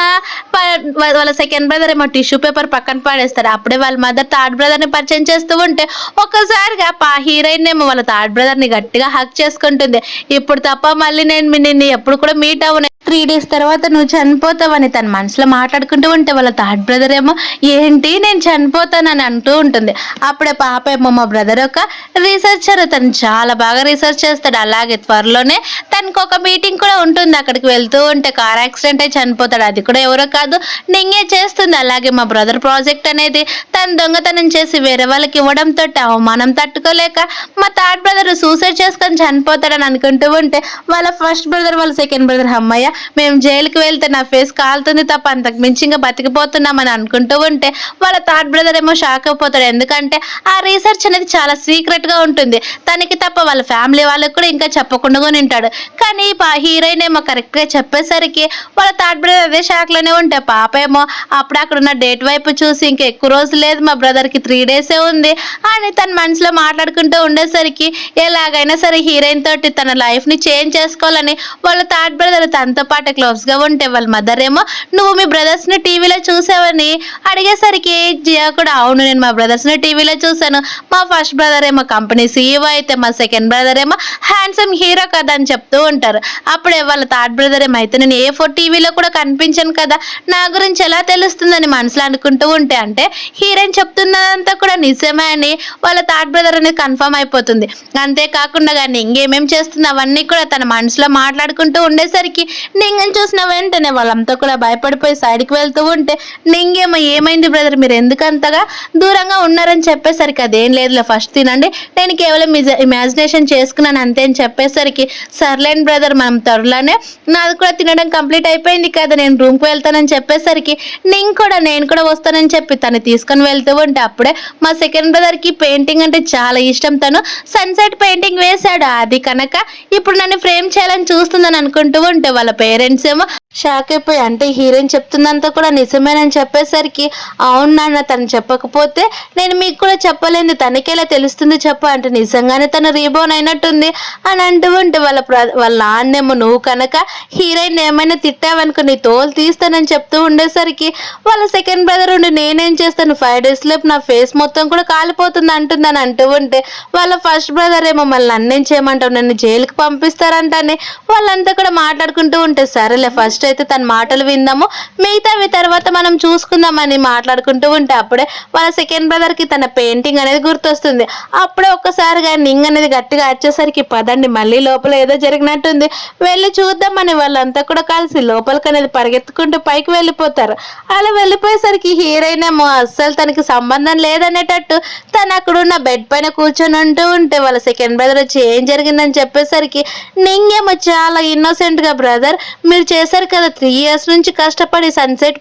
Speaker 1: వాళ్ళ సెకండ్ బ్రదర్ ఏమో టిష్యూ పేపర్ పక్కన పడేస్తారు. అప్పుడే వాళ్ళ మదర్ థర్డ్ బ్రదర్ ని పరిచయం చేస్తూ ఉంటే ఒక్కసారిగా హీరోయిన్ ఏమో వాళ్ళ థర్డ్ బ్రదర్ ని గట్టిగా హక్ చేసుకుంటుంది. ఇప్పుడు తప్ప మళ్ళీ నేను నిన్ను ఎప్పుడు కూడా మీట్ అవ్వను, 3 days తర్వాత నువ్వు చనిపోతావని తన మనసులో మాట్లాడుకుంటూ ఉంటే వాళ్ళ థర్డ్ బ్రదర్ ఏమో ఏంటి నేను చనిపోతానని అంటూ ఉంటుంది. అప్పుడే పాప ఏమో మా బ్రదర్ ఒక రీసెర్చర్, తను చాలా బాగా రీసెర్చ్ చేస్తాడు. అలాగే త్వరలోనే తనకు ఒక మీటింగ్ కూడా ఉంటుంది, అక్కడికి వెళ్తూ ఉంటే కార్ యాక్సిడెంట్ అయి చనిపోతాడు, అది కూడా ఎవరో కాదు నింగే చేస్తుంది. అలాగే మా బ్రదర్ ప్రాజెక్ట్ అనేది తను దొంగతనం చేసి వేరే వాళ్ళకి ఇవ్వడంతో అవమానం తట్టుకోలేక మా థర్డ్ బ్రదర్ సూసైడ్ చేసుకొని చనిపోతాడని అనుకుంటూ ఉంటే వాళ్ళ ఫస్ట్ బ్రదర్ వాళ్ళ సెకండ్ బ్రదర్ అమ్మయ్య మేము జైలుకి వెళ్తే నా ఫేస్ కాలుతుంది తప్ప అంతకు మించి ఇంకా బతికిపోతున్నామని అనుకుంటూ ఉంటే వాళ్ళ థర్డ్ బ్రదర్ ఏమో షాక్ అయిపోతాడు, ఎందుకంటే ఆ రీసెర్చ్ అనేది చాలా సీక్రెట్ గా ఉంటుంది, తనకి తప్ప వాళ్ళ ఫ్యామిలీ వాళ్ళకి కూడా ఇంకా చెప్పకుండా ఉంటాడు. కానీ హీరోయిన్ ఏమో కరెక్ట్ గా చెప్పేసరికి వాళ్ళ థర్డ్ బ్రదర్ అదే షాక్ లోనే ఉంటే పాప ఏమో అప్పుడు అక్కడ ఉన్న డేట్ వైపు చూసి ఇంకా ఎక్కువ రోజు లేదు మా బ్రదర్ కి 3 days ఉంది అని తన మనసులో మాట్లాడుకుంటూ ఉండేసరికి ఎలాగైనా సరే హీరోయిన్ తోటి తన లైఫ్ ని చేంజ్ చేసుకోవాలని వాళ్ళ థర్డ్ బ్రదర్ తనతో పాటు క్లోజ్ గా ఉంటే వాళ్ళ మదర్ ఏమో నువ్వు మీ బ్రదర్స్ ని టీవీలో చూసావని అడిగేసరికి జియా కూడా అవును నేను మా బ్రదర్స్ ని టీవీలో చూసాను, మా ఫస్ట్ బ్రదర్ ఏమో కంపెనీ సీఈఓ అయితే మా సెకండ్ బ్రదర్ ఏమో హ్యాండ్సమ్ హీరో కదా అని చెప్తూ ఉంటారు. అప్పుడే వాళ్ళ థర్డ్ బ్రదర్ ఏమో అయితే నేను టీవీలో కూడా కనిపించాను కదా నా గురించి ఎలా తెలుస్తుందని మనసులో అనుకుంటూ ఉంటే అంటే హీరోయిన్ చెప్తున్నదంతా కూడా నిజమే అని వాళ్ళ థర్డ్ బ్రదర్ అనేది కన్ఫర్మ్ అయిపోతుంది. అంతేకాకుండా కానీ ఇంకేమేం చేస్తుంది అవన్నీ కూడా తన మనసులో మాట్లాడుకుంటూ ఉండేసరికి నింగని చూసిన వెంటనే వాళ్ళంతా కూడా భయపడిపోయి సైడ్కి వెళ్తూ ఉంటే నింగేమో ఏమైంది బ్రదర్ మీరు ఎందుకు అంతగా దూరంగా ఉన్నారని చెప్పేసరికి అదేం లేదులే ఫస్ట్ తినండి నేను కేవలం ఇమాజినేషన్ చేసుకున్నాను అంతే అని చెప్పేసరికి సర్లేండి బ్రదర్ మనం త్వరలోనే నాది కూడా తినడం కంప్లీట్ అయిపోయింది కదా నేను రూమ్కి వెళ్తానని చెప్పేసరికి నేను కూడా వస్తానని చెప్పి తను తీసుకొని వెళ్తూ ఉంటే అప్పుడే మా సెకండ్ బ్రదర్కి పెయింటింగ్ అంటే చాలా ఇష్టం, తను సన్సెట్ పెయింటింగ్ వేశాడు, అది కనుక ఇప్పుడు నన్ను ఫ్రేమ్ చేయాలని చూస్తుందని అనుకుంటూ ఉంటే వాళ్ళ పేరెంట్స్ ఏమో షాక్ అయిపోయి అంటే హీరోయిన్ చెప్తుందంతా కూడా నిజమేనని చెప్పేసరికి అవును నాన్న తను చెప్పకపోతే నేను మీకు కూడా చెప్పలేంది తనకేలా తెలుస్తుంది చెప్పు అంటే నిజంగానే తను రీబోర్న్ అయినట్టుంది అని అంటూ ఉంటే వాళ్ళ నాన్నేమో నువ్వు కనుక హీరోయిన్ ఏమైనా తిట్టావనుకో నీ తోలు తీస్తానని చెప్తూ ఉండేసరికి వాళ్ళ సెకండ్ బ్రదర్ ఉండి నేనేం చేస్తాను 5 days లోపు నా ఫేస్ మొత్తం కూడా కాలిపోతుంది అంటుందని అంటూ ఉంటే వాళ్ళ ఫస్ట్ బ్రదర్ ఏమో మళ్ళీ నన్నేం చేయమంటావు నన్ను జైలుకి పంపిస్తారంటని వాళ్ళంతా కూడా మాట్లాడుకుంటూ ఉంటే సరేలే ఫస్ట్ అయితే తన మాటలు విందాము మిగతావి తర్వాత మనం చూసుకుందామని మాట్లాడుకుంటూ ఉంటే అప్పుడే వాళ్ళ సెకండ్ బ్రదర్ కి తన పెయింటింగ్ అనేది గుర్తొస్తుంది. అప్పుడే ఒక్కసారిగా నింగ్ అనేది గట్టిగా వచ్చేసరికి పదండి మళ్ళీ లోపల ఏదో జరిగినట్టుంది వెళ్ళి చూద్దామని వాళ్ళంతా కూడా కలిసి లోపలికి అనేది పరిగెత్తుకుంటూ పైకి వెళ్ళిపోతారు. అలా వెళ్ళిపోయేసరికి హీరోయిన్ ఏమో అస్సలు తనకి సంబంధం లేదనేటట్టు తను అక్కడ ఉన్న బెడ్ పైన కూర్చొని ఉంటే వాళ్ళ సెకండ్ బ్రదర్ వచ్చి ఏం జరిగిందని చెప్పేసరికి నింగ్ ఏమో చాలా ఇన్నోసెంట్ గా బ్రదర్ మీరు చేశారు కదా 3 years నుంచి కష్టపడి సన్సెట్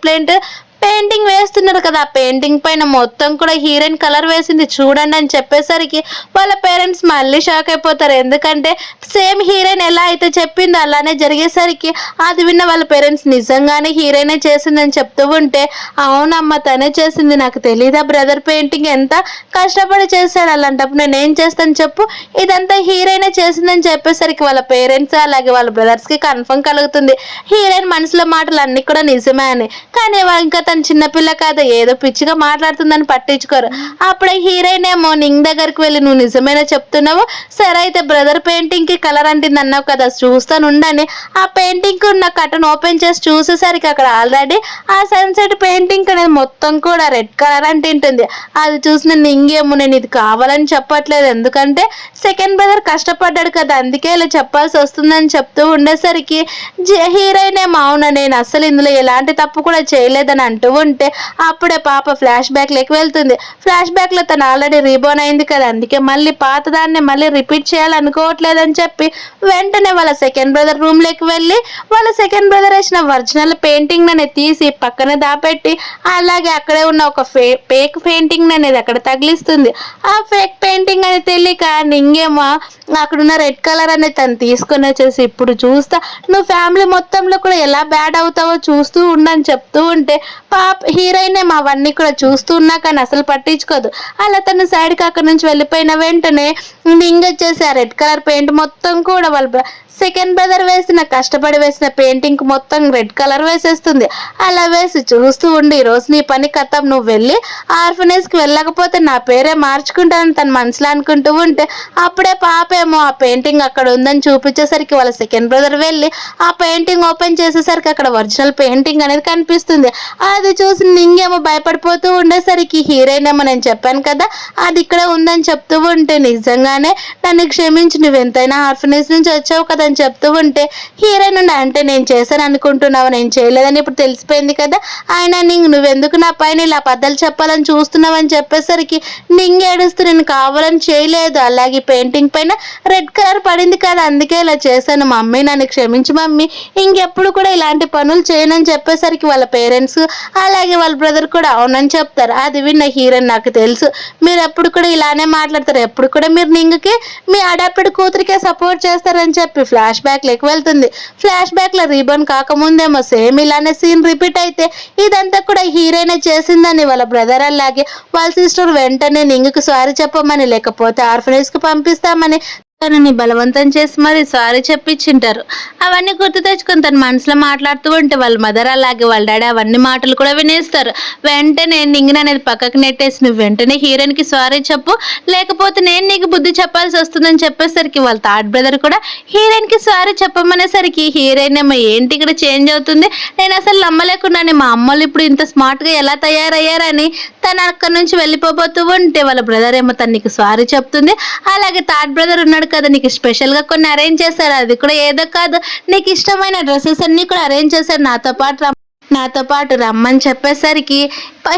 Speaker 1: పెయింటింగ్ వేస్తున్నారు కదా, ఆ పెయింటింగ్ పైన మొత్తం కూడా హీరోయిన్ కలర్ వేసింది చూడండి అని చెప్పేసరికి వాళ్ళ పేరెంట్స్ మళ్ళీ షాక్ అయిపోతారు. ఎందుకంటే సేమ్ హీరోయిన్ ఎలా అయితే చెప్పిందో అలానే జరిగేసరికి అది విన్న వాళ్ళ పేరెంట్స్ నిజంగానే హీరోయినే చేసిందని చెప్తూ ఉంటే, అవునమ్మ తనే చేసింది, నాకు తెలీదా బ్రదర్ పెయింటింగ్ ఎంత కష్టపడి చేశాడు, అలాంటప్పుడు నేను ఏం చేస్తాను చెప్పు, ఇదంతా హీరోయినే చేసిందని చెప్పేసరికి వాళ్ళ పేరెంట్స్ అలాగే వాళ్ళ బ్రదర్స్కి కన్ఫర్మ్ కలుగుతుంది హీరోయిన్ మనసులో మాటలు అన్నీ కూడా నిజమే అని. కానీ ఇంకా తను చిన్నపిల్ల కాదు, ఏదో పిచ్చిగా మాట్లాడుతుందని పట్టించుకోరు. అప్పుడే హీరోయిన్ ఏమో నింగ్ దగ్గరికి వెళ్ళి, నువ్వు నిజమేనా చెప్తున్నావు, సరే అయితే బ్రదర్ పెయింటింగ్ కి కలర్ అంటింది అన్నావు కదా, చూస్తాను ఉండని ఆ పెయింటింగ్ ఉన్న కటన్ ఓపెన్ చేసి చూసేసరికి అక్కడ ఆల్రెడీ ఆ సన్సెట్ పెయింటింగ్ అనేది మొత్తం కూడా రెడ్ కలర్ అంటింటుంది. అది చూసిన నింగేమో, నేను ఇది కావాలని చెప్పట్లేదు, ఎందుకంటే సెకండ్ బ్రదర్ కష్టపడ్డాడు కదా, అందుకే ఇలా చెప్పాల్సి వస్తుందని చెప్తూ ఉండేసరికి హీరోయిన్ ఏమో, అవునా నేను అసలు ఇందులో ఎలాంటి తప్పు కూడా చేయలేదని అంటూ ఉంటే అప్పుడే పాప ఫ్లాష్ బ్యాక్ లోకి వెళ్తుంది. ఫ్లాష్ బ్యాక్ లో తను ఆల్రెడీ రీబోర్న్ అయింది కదా, అందుకే మళ్ళీ పాతదాన్ని మళ్ళీ రిపీట్ చేయాలనుకోవట్లేదని చెప్పి వెంటనే వాళ్ళ సెకండ్ బ్రదర్ రూమ్ లోకి వెళ్ళి వాళ్ళ సెకండ్ బ్రదర్ వేసిన ఒరిజినల్ పెయింటింగ్ అనేది తీసి పక్కన దాపెట్టి అలాగే అక్కడే ఉన్న ఒక ఫేక్ పెయింటింగ్ అనేది అక్కడ తగిలిస్తుంది. ఆ ఫేక్ పెయింటింగ్ అనేది తెలియక నింగేమో అక్కడున్న రెడ్ కలర్ అనేది తను తీసుకొని వచ్చేసి, ఇప్పుడు చూస్తా నువ్వు ఫ్యామిలీ మొత్తంలో కూడా ఎలా బ్యాడ్ అవుతావో చూస్తూ ఉండని చెప్తూ ఉంటే హీరోయిన్ ఏమో అవన్నీ కూడా చూస్తూ ఉన్నా కానీ అసలు పట్టించుకోదు. అలా తను సైడ్కి అక్కడ నుంచి వెళ్ళిపోయిన వెంటనే నింగ్ వచ్చేసి ఆ రెడ్ కలర్ పెయింట్ మొత్తం కూడా వాళ్ళ సెకండ్ బ్రదర్ వేసిన కష్టపడి వేసిన పెయింటింగ్ మొత్తం రెడ్ కలర్ వేసేస్తుంది. అలా వేసి చూస్తూ ఉండి, ఈరోజు నీ పని కథం, నువ్వు వెళ్ళి ఆర్ఫనేజ్కి వెళ్ళకపోతే నా పేరే మార్చుకుంటానని తన మనసులో అనుకుంటూ ఉంటే అప్పుడే పాపేమో ఆ పెయింటింగ్ అక్కడ ఉందని చూపించేసరికి వాళ్ళ సెకండ్ బ్రదర్ వెళ్ళి ఆ పెయింటింగ్ ఓపెన్ చేసేసరికి అక్కడ ఒరిజినల్ పెయింటింగ్ అనేది కనిపిస్తుంది. అది చూసి నింగేమో భయపడిపోతూ ఉండేసరికి హీరోయిన్ ఏమో, నేను చెప్పాను కదా అది ఇక్కడ ఉందని చెప్తూ ఉంటే, నిజంగానే నన్ను క్షమించి, నువ్వు ఎంతైనా ఆర్ఫనేజ్ నుంచి వచ్చావు కదా అని చెప్తూ ఉంటే హీరోయిన్ ఉండి, అంటే నేను చేశాను అనుకుంటున్నావు, నేను చేయలేదని ఇప్పుడు తెలిసిపోయింది కదా, ఆయన నువ్వెందుకు నా పైన ఇలా అబద్ధాలు చెప్పాలని చూస్తున్నావు అని చెప్పేసరికి నింగ్ ఏడుస్తూ, నేను కావాలని చేయలేదు, అలాగే పెయింటింగ్ పైన రెడ్ కలర్ పడింది కదా అందుకే ఇలా చేశాను మమ్మీ, నన్ను క్షమించు మమ్మీ, ఇంకెప్పుడు కూడా ఇలాంటి పనులు చేయనని చెప్పేసరికి వాళ్ళ పేరెంట్స్ అలాగే వాళ్ళ బ్రదర్ కూడా అవునని చెప్తారు. అది విన్న హీరోయిన్, నాకు తెలుసు మీరు ఎప్పుడు కూడా ఇలానే మాట్లాడతారు, ఎప్పుడు కూడా మీరు నింగ్కి మీ అడాప్టెడ్ కూతురికే సపోర్ట్ చేస్తారని చెప్పి ఫ్లాష్ బ్యాక్ లెక్క వెళ్తుంది. ఫ్లాష్ బ్యాక్ లో రీబర్న్ కాకముందేమో సేమ్ ఇలానే సీన్ రిపీట్ అయితే ఇదంతా కూడా హీరోయిన్ చేసిందని వాళ్ళ బ్రదర్ అలాగే వాళ్ళ సిస్టర్ వెంటనే నింగ్కి సారీ చెప్పమని లేకపోతే ఆర్ఫనేజ్ కి పంపిస్తామని తనని బలవంతం చేసి మరి సారీ చెప్పించింటారు. అవన్నీ గుర్తు తెచ్చుకొని తన మనసులో మాట్లాడుతూ ఉంటే వాళ్ళ మదర్ అలాగే వాళ్ళ డాడీ అవన్నీ మాటలు కూడా వినేస్తారు. వెంటనే నింగిన అనేది పక్కకు నెట్టేసి, నువ్వు వెంటనే హీరోయిన్కి సారీ చెప్పు, లేకపోతే నేను నీకు బుద్ధి చెప్పాల్సి వస్తుందని చెప్పేసరికి వాళ్ళ థర్డ్ బ్రదర్ కూడా హీరోయిన్కి సారీ చెప్పమనేసరికి హీరోయిన్ ఏమో, ఏంటి ఇక్కడ చేంజ్ అవుతుంది, నేను అసలు నమ్మలేకున్నాను మా అమ్మలు ఇప్పుడు ఇంత స్మార్ట్గా ఎలా తయారయ్యారని తను అక్కడి నుంచి వెళ్ళిపోబోతూ ఉంటే వాళ్ళ బ్రదర్ ఏమో తనకి సారీ చెప్తుంది. అలాగే థర్డ్ బ్రదర్ ఉన్నాడు కదా, నీకు స్పెషల్గా కొన్ని అరేంజ్ చేశారు, అది కూడా ఏదో కాదు నీకు ఇష్టమైన డ్రెస్సెస్ అన్నీ కూడా అరేంజ్ చేశారు, నాతో పాటు రమ్మని చెప్పేసరికి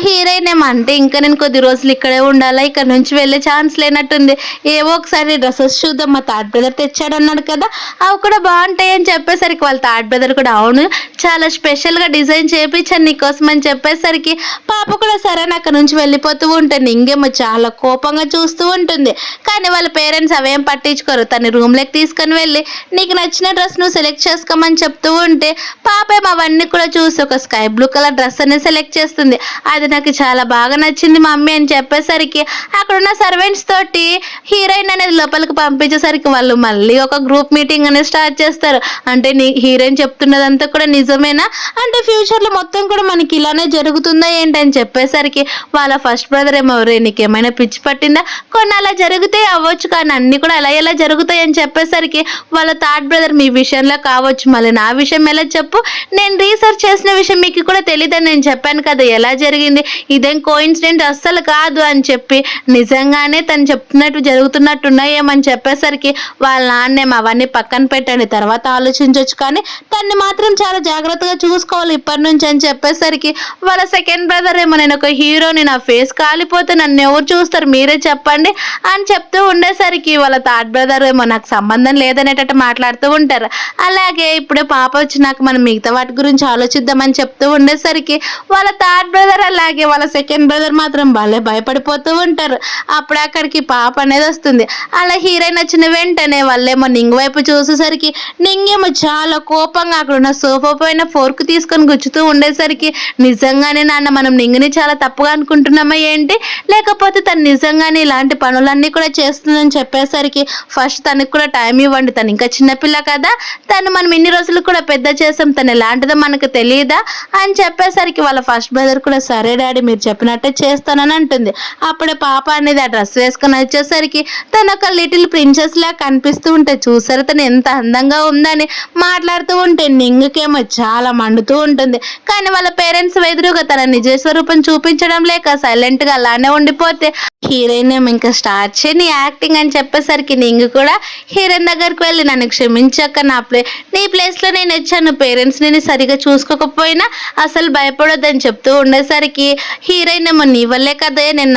Speaker 1: హీరోయిన్ ఏమంటే, ఇంకా నేను కొద్ది రోజులు ఇక్కడే ఉండాలా, ఇక్కడ నుంచి వెళ్ళే ఛాన్స్ లేనట్టుంది, ఏవో ఒకసారి డ్రెస్సెస్ చూద్దాం, మా థర్డ్ బ్రదర్ తెచ్చాడు అన్నాడు కదా అవి కూడా బాగుంటాయి అని చెప్పేసరికి వాళ్ళ థర్డ్ బ్రదర్ కూడా, అవును చాలా స్పెషల్గా డిజైన్ చేయించాను నీకోసం అని చెప్పేసరికి పాప కూడా సరే అక్కడ నుంచి వెళ్ళిపోతూ ఉంటుంది. ఇంకేమో చాలా కోపంగా చూస్తూ ఉంటుంది. కానీ వాళ్ళ పేరెంట్స్ అవేం పట్టించుకోరు. తన రూమ్లోకి తీసుకొని వెళ్ళి నీకు నచ్చిన డ్రెస్ నువ్వు సెలెక్ట్ చేసుకోమని చెప్తూ ఉంటే పాప ఏమో అవన్నీ కూడా చూసి ఒక స్కై బ్లూ కలర్ డ్రెస్ అనేది సెలెక్ట్ చేస్తుంది. అది నాకు చాలా బాగా నచ్చింది మమ్మీ అని చెప్పేసరికి అక్కడున్న సర్వెంట్స్ తోటి హీరోయిన్ అనేది లోపలికి పంపించేసరికి వాళ్ళు మళ్ళీ ఒక గ్రూప్ మీటింగ్ అనేది స్టార్ట్ చేస్తారు. అంటే హీరోయిన్ చెప్తున్నదంతా కూడా నిజమేనా, అంటే ఫ్యూచర్లో మొత్తం కూడా మనకి ఇలానే జరుగుతుందా ఏంటని చెప్పేసరికి వాళ్ళ ఫస్ట్ బ్రదర్ ఏమో, నీకేమైనా పిచ్చి పట్టిందా, కొన్ని అలా జరిగితే అవ్వచ్చు కానీ అన్ని కూడా అలా ఎలా జరుగుతాయి అని చెప్పేసరికి వాళ్ళ థర్డ్ బ్రదర్, మీ విషయంలో కావచ్చు మళ్ళీ నా విషయం ఎలా చెప్పు, నేను రీసెర్చ్ చేసిన విషయం మీకు కూడా తెలియదని నేను చెప్పాను కదా ఎలా జరిగింది, ఇదేం కోఇన్సిడెంట్ అస్సలు కాదు అని చెప్పి నిజంగానే తను చెప్తున్నట్టు జరుగుతున్నట్టున్నాయేమని చెప్పేసరికి వాళ్ళ నాన్నేమో అవన్నీ పక్కన పెట్టండి తర్వాత ఆలోచించవచ్చు కానీ తన్ని మాత్రం చాలా జాగ్రత్తగా చూసుకోవాలి ఇప్పటి నుంచి అని చెప్పేసరికి వాళ్ళ సెకండ్ బ్రదర్ ఏమో, నేను ఒక హీరోని, నా ఫేస్ కాలిపోతే నన్ను ఎవరు చూస్తారు మీరే చెప్పండి అని చెప్తూ ఉండేసరికి వాళ్ళ థర్డ్ బ్రదర్ ఏమో, నాకు సంబంధం లేదనేటట్టు మాట్లాడుతూ ఉంటారు. అలాగే ఇప్పుడే పాప వచ్చినాక మనం మిగతా వాటి గురించి ఆలోచిద్దామని చెప్తూ ఉండేసరికి వాళ్ళ థర్డ్ బ్రదర్ అలాగే వాళ్ళ సెకండ్ బ్రదర్ మాత్రం భలే భయపడిపోతూ ఉంటారు. అప్పుడు అక్కడికి పాప అనేది వస్తుంది. అలా హీరోయిన్ వచ్చిన వెంటనే వాళ్ళేమో నింగ్ వైపు చూసేసరికి నింగేమో చాలా కోపంగా అక్కడ ఉన్న సోఫా పైన ఫోర్క్ తీసుకొని గుచ్చుతూ ఉండేసరికి నిజంగానే నాన్న మనం నింగిని చాలా తప్పుగా అనుకుంటున్నామా ఏంటి, లేకపోతే తను నిజంగానే ఇలాంటి పనులన్నీ కూడా చేస్తుందని చెప్పేసరికి ఫస్ట్ తనకు కూడా టైం ఇవ్వండి, తను ఇంకా చిన్నపిల్ల కదా, తను మనం ఇన్ని రోజులు కూడా పెద్ద చేసాం, తను ఎలాంటిదో మనకు తెలియదా అని చెప్పేసరికి వాళ్ళ ఫస్ట్ బ్రదర్ కూడా సరే డాడీ మీరు చెప్పినట్టే చేస్తానని అంటుంది. అప్పుడే పాప అనేది ఆ డ్రెస్ వేసుకొని వచ్చేసరికి తను ఒక లిటిల్ ప్రిన్సెస్ లా కనిపిస్తూ ఉంటే చూసారు తను ఎంత అందంగా ఉందని మాట్లాడుతూ ఉంటే నింగుకేమో చాలా మండుతూ ఉంటుంది. కానీ వాళ్ళ పేరెంట్స్ ఎదురుగా తన నిజ స్వరూపం చూపించడం లేక సైలెంట్ గా అలానే ఉండిపోతే హీరోయిన్ ఏమో ఇంకా స్టార్ట్ చేయని యాక్టింగ్ అని చెప్పేసరికి నింగు కూడా హీరోయిన్ దగ్గరికి వెళ్ళి నన్ను క్షమించాక నీ ప్లేస్ లో నేను వచ్చాను, పేరెంట్స్ నేను సరిగా చూసుకోకపోయినా అసలు భయపడొద్దని చెప్తూ ఉండేసరికి హీరోయిన్ ఏమో నీ వల్లే కదా నేను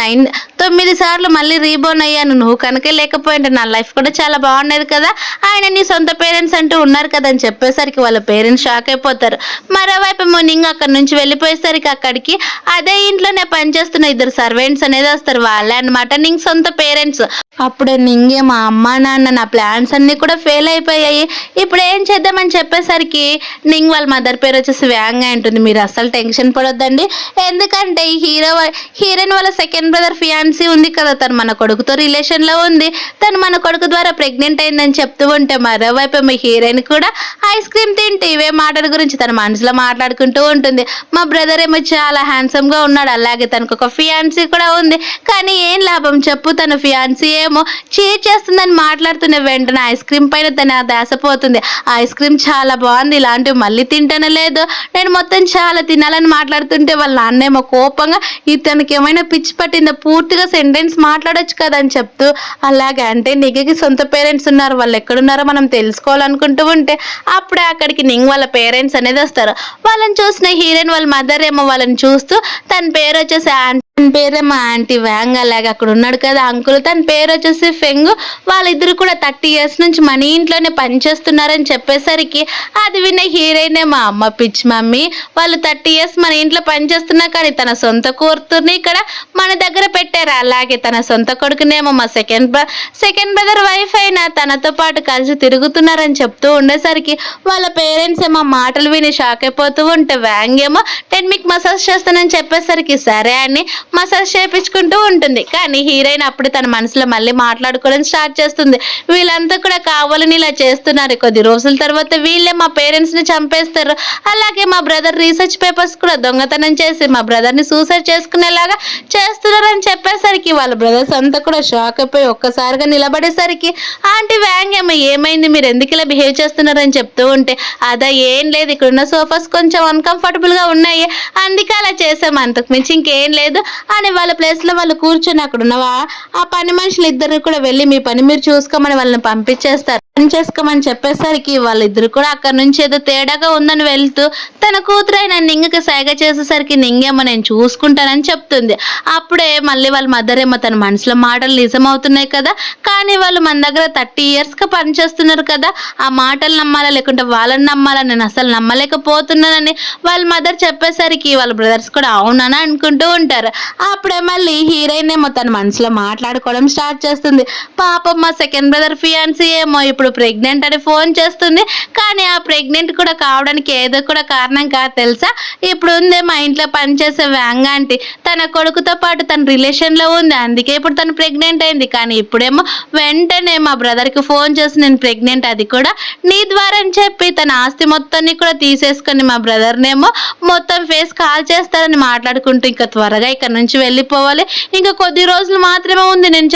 Speaker 1: 9 సార్లు మళ్ళీ రీబోర్న్ అయ్యాను, నువ్వు కనుక లేకపోయింటే నా లైఫ్ కూడా చాలా బాగుండేది కదా, ఆయన నీ సొంత పేరెంట్స్ అంటూ ఉన్నారు కదా అని చెప్పేసరికి వాళ్ళ పేరెంట్స్ షాక్ అయిపోతారు. మరోవైపు నింగ్ అక్కడి నుంచి వెళ్ళిపోయేసరికి అక్కడికి అదే ఇంట్లోనే పనిచేస్తున్న 2 సర్వెంట్స్ అనేది వస్తారు. వాళ్ళే అనమాట నింగ్ సొంత పేరెంట్స్. అప్పుడే నింగే మా అమ్మ నాన్న నా ప్లాన్స్ అన్ని కూడా ఫెయిల్ అయిపోయాయి, ఇప్పుడు ఏం చేద్దామని చెప్పేసరికి నింగ్ వాళ్ళ మదర్ పేరు వచ్చేసి వ్యాంగ్ ఉంటుంది. మీరు అస్సలు టెన్షన్ పడొద్దండి, ఎందుకంటే హీరోయిన్ వాళ్ళ సెకండ్ బ్రదర్ ఫియాన్సీ ఉంది కదా, తను మన కొడుకుతో రిలేషన్ లో ఉంది, తను మన కొడుకు ద్వారా ప్రెగ్నెంట్ అయిందని చెప్తూ ఉంటే మరోవైపు మీ హీరోయిన్ కూడా ఐస్ క్రీమ్ తింటే ఇవే మాటల గురించి తన మనసులో మాట్లాడుకుంటూ ఉంటుంది. మా బ్రదర్ ఏమో చాలా హ్యాండ్సమ్ గా ఉన్నాడు, అలాగే తనకు ఒక ఫియాన్సీ కూడా ఉంది, కానీ ఏం లాభం చెప్పు, తన ఫియాన్సీ ఏమో చీట్ చేస్తుందని మాట్లాడుతున్న వెంటనే ఐస్ క్రీమ్ పైన తన ధ్యాస పోతుంది. ఐస్ క్రీమ్ చాలా బాగుంది, ఇలాంటివి మళ్ళీ తింటానో లేదు, నేను మొత్తం చాలా తినాలని మాట్లాడుతుంటే వాళ్ళ నాన్నేమో కోపంగా ఇతనికి ఏమైనా పిచ్చి పట్టిందో, పూర్తిగా సెంటెన్స్ మాట్లాడొచ్చు కదా అని చెప్తూ అలాగే అంటే నిగకి సొంత పేరెంట్స్ ఉన్నారు, వాళ్ళు ఎక్కడున్నారో మనం తెలుసుకోవాలనుకుంటూ ఉంటే అప్పుడే అక్కడికి నింగ్ వాళ్ళ పేరెంట్స్ అనేది వస్తారు. వాళ్ళని చూసిన హీరోయిన్ వాళ్ళ మదర్ ఏమో వాళ్ళని చూస్తూ తన పేరు వచ్చేసి తన పేరేమో ఆంటీ వ్యాంగ్, అలాగే అక్కడ ఉన్నాడు కదా అంకుల్ తన పేరు వచ్చేసి ఫెంగ్, వాళ్ళిద్దరు కూడా 30 years నుంచి మన ఇంట్లోనే పనిచేస్తున్నారని చెప్పేసరికి అది విన్న హీరోయిన్ మా అమ్మ పిచ్చి మమ్మీ, వాళ్ళు 30 years మన ఇంట్లో పనిచేస్తున్నా కానీ తన సొంత కూతుర్ని ఇక్కడ మన దగ్గర పెట్టారు, అలాగే తన సొంత కొడుకునేమో మా సెకండ్ బ్రదర్ వైఫ్ అయినా తనతో పాటు కలిసి తిరుగుతున్నారని చెప్తూ ఉండేసరికి వాళ్ళ పేరెంట్స్ ఏమో మాటలు విని షాక్ అయిపోతూ ఉంటే వ్యాంగ్ ఏమో నేను మీకు మసాజ్ చేస్తానని చెప్పేసరికి సరే అని మసాజ్ చేయించుకుంటూ ఉంటుంది. కానీ హీరోయిన్ అప్పుడు తన మనసులో మళ్ళీ మాట్లాడుకోవడం స్టార్ట్ చేస్తుంది, వీళ్ళంతా కూడా కావాలని ఇలా చేస్తున్నారు, కొద్ది రోజుల తర్వాత వీళ్ళే మా పేరెంట్స్ ని చంపేస్తారు, అలాగే మా బ్రదర్ రీసెర్చ్ పేపర్స్ కూడా దొంగతనం చేసి మా బ్రదర్ ని సూసైడ్ చేసుకునేలాగా చేస్తున్నారు అని చెప్పేసరికి వాళ్ళ బ్రదర్స్ అంతా కూడా షాక్ అయిపోయి ఒక్కసారిగా నిలబడేసరికి ఆంటీ వ్యాంగ్ ఏమైంది, మీరు ఎందుకు ఇలా బిహేవ్ చేస్తున్నారు అని చెప్తూ ఉంటే అదా ఏం లేదు, ఇక్కడ ఉన్న సోఫాస్ కొంచెం అన్కంఫర్టబుల్ గా ఉన్నాయి అందుకే అలా చేసాం, అంతకు మించి ఇంకేం లేదు అని వాళ్ళ ప్లేస్ లో వాళ్ళు కూర్చొని అక్కడ ఉన్నవా ఆ పని మనుషులు ఇద్దరు కూడా వెళ్ళి మీ పని మీరు చూసుకోమని వాళ్ళని పంపించేస్తారు. పని చేసుకోమని చెప్పేసరికి వాళ్ళిద్దరు కూడా అక్కడ నుంచి ఏదో తేడాగా ఉందని వెళ్తూ తన కూతురైన నింగకి సైగ చేసేసరికి నింగేమో నేను చూసుకుంటానని చెప్తుంది. అప్పుడే మళ్ళీ వాళ్ళ మదర్ ఏమో తన మనసులో మాటలు నిజమవుతున్నాయి కదా, కానీ వాళ్ళు మన దగ్గర 30 years గా పనిచేస్తున్నారు కదా, ఆ మాటలు నమ్మాలా లేకుంటే వాళ్ళని నమ్మాలా, నేను అసలు నమ్మలేకపోతున్నానని వాళ్ళ మదర్ చెప్పేసరికి వాళ్ళ బ్రదర్స్ కూడా అవునని అనుకుంటూ ఉంటారు. అప్పుడే మళ్ళీ హీరోయిన్ ఏమో తన మనసులో మాట్లాడుకోవడం స్టార్ట్ చేస్తుంది. పాపం మా సెకండ్ బ్రదర్ ఫియాన్సీ ఏమో ఇప్పుడు ప్రెగ్నెంట్ అని ఫోన్ చేస్తుంది, కానీ ఆ ప్రెగ్నెంట్ కూడా కావడానికి ఏదో కూడా కారణం కాదు తెలుసా, ఇప్పుడు ఉంది మా ఇంట్లో పనిచేసే వ్యాంగ్ ఆంటీ తన కొడుకుతో పాటు తన రిలేషన్ లో ఉంది, అందుకే ఇప్పుడు తను ప్రెగ్నెంట్ అయింది, కానీ ఇప్పుడేమో వెంటనే మా బ్రదర్ కి ఫోన్ చేసి నేను ప్రెగ్నెంట్ అది కూడా నీ ద్వారా అని చెప్పి తన ఆస్తి మొత్తాన్ని కూడా తీసేసుకొని మా బ్రదర్ నేమో మొత్తం ఫేస్ కాల్ చేస్తారని మాట్లాడుకుంటూ ఇంకా త్వరగా ఇక్కడ నుంచి వెళ్ళిపోవాలి, ఇంకా కొద్ది రోజులు మాత్రమే ఉంది నేను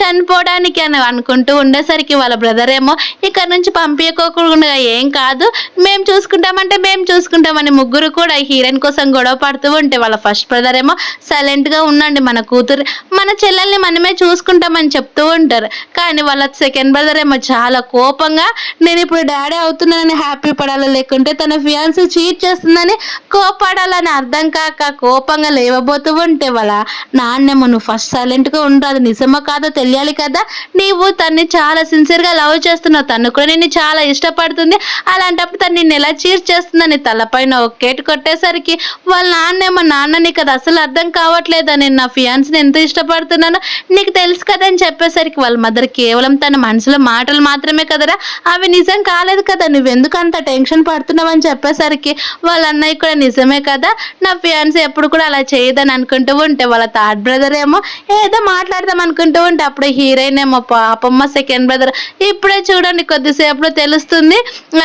Speaker 1: చనిపోవడానికి అని అనుకుంటూ ఉండేసరికి వాళ్ళ బ్రదర్ ఏమో ఇక్కడ నుంచి పంపించుకోకుండా ఏం కాదు మేము చూసుకుంటామని ముగ్గురు కూడా హీరోయిన్ కోసం గొడవ పడుతూ ఉంటే వాళ్ళ ఫస్ట్ బ్రదర్ ఏమో సైలెంట్ గా ఉండండి, మన కూతురు మన చెల్లెల్ని మనమే చూసుకుంటామని చెప్తూ ఉంటారు. కానీ వాళ్ళ సెకండ్ బ్రదర్ ఏమో చాలా కోపంగా నేను ఇప్పుడు డాడీ అవుతున్నానని హ్యాపీ పడాలి, లేకుంటే తన ఫియాన్సీ చీట్ చేస్తుందని కోపడాలని అర్థం కాక కోపంగా లేవబోతూ ఉంటే వాళ్ళ నాన్నేమో నువ్వు ఫస్ట్ సైలెంట్ గా ఉండు, అది నిజమో కాదో తెలియాలి కదా, నీవు తన్ని చాలా సిన్సియర్ గా లవ్ చేస్తావు చేస్తున్నావు, తను కూడా నిన్ను చాలా ఇష్టపడుతుంది, అలాంటప్పుడు తను నిన్ను ఎలా చీట్ చేస్తుందని తలపైన ఒక్కేటి కొట్టేసరికి వాళ్ళ నాన్నేమో, నాన్న నీకు అది అసలు అర్థం కావట్లేదా, నేను నా ఫియాన్స్ని ఎంత ఇష్టపడుతున్నానో నీకు తెలుసు కదా అని చెప్పేసరికి వాళ్ళ మదర్ కేవలం తన మనసులో మాటలు మాత్రమే కదరా, అవి నిజం కాలేదు కదా, నువ్వెందుకు అంత టెన్షన్ పడుతున్నావు అని చెప్పేసరికి వాళ్ళ అన్నయ్య కూడా నిజమే కదా, నా ఫియాన్స్ ఎప్పుడు కూడా అలా చేయదని అనుకుంటూ ఉంటే వాళ్ళ థర్డ్ బ్రదర్ ఏమో ఏదో మాట్లాడదాం అనుకుంటూ ఉంటే అప్పుడు హీరోయిన్ ఏమో పాపమ్మ సెకండ్ బ్రదర్ ఇప్పుడే చూడండి కొద్దిసేపులో తెలుస్తుంది,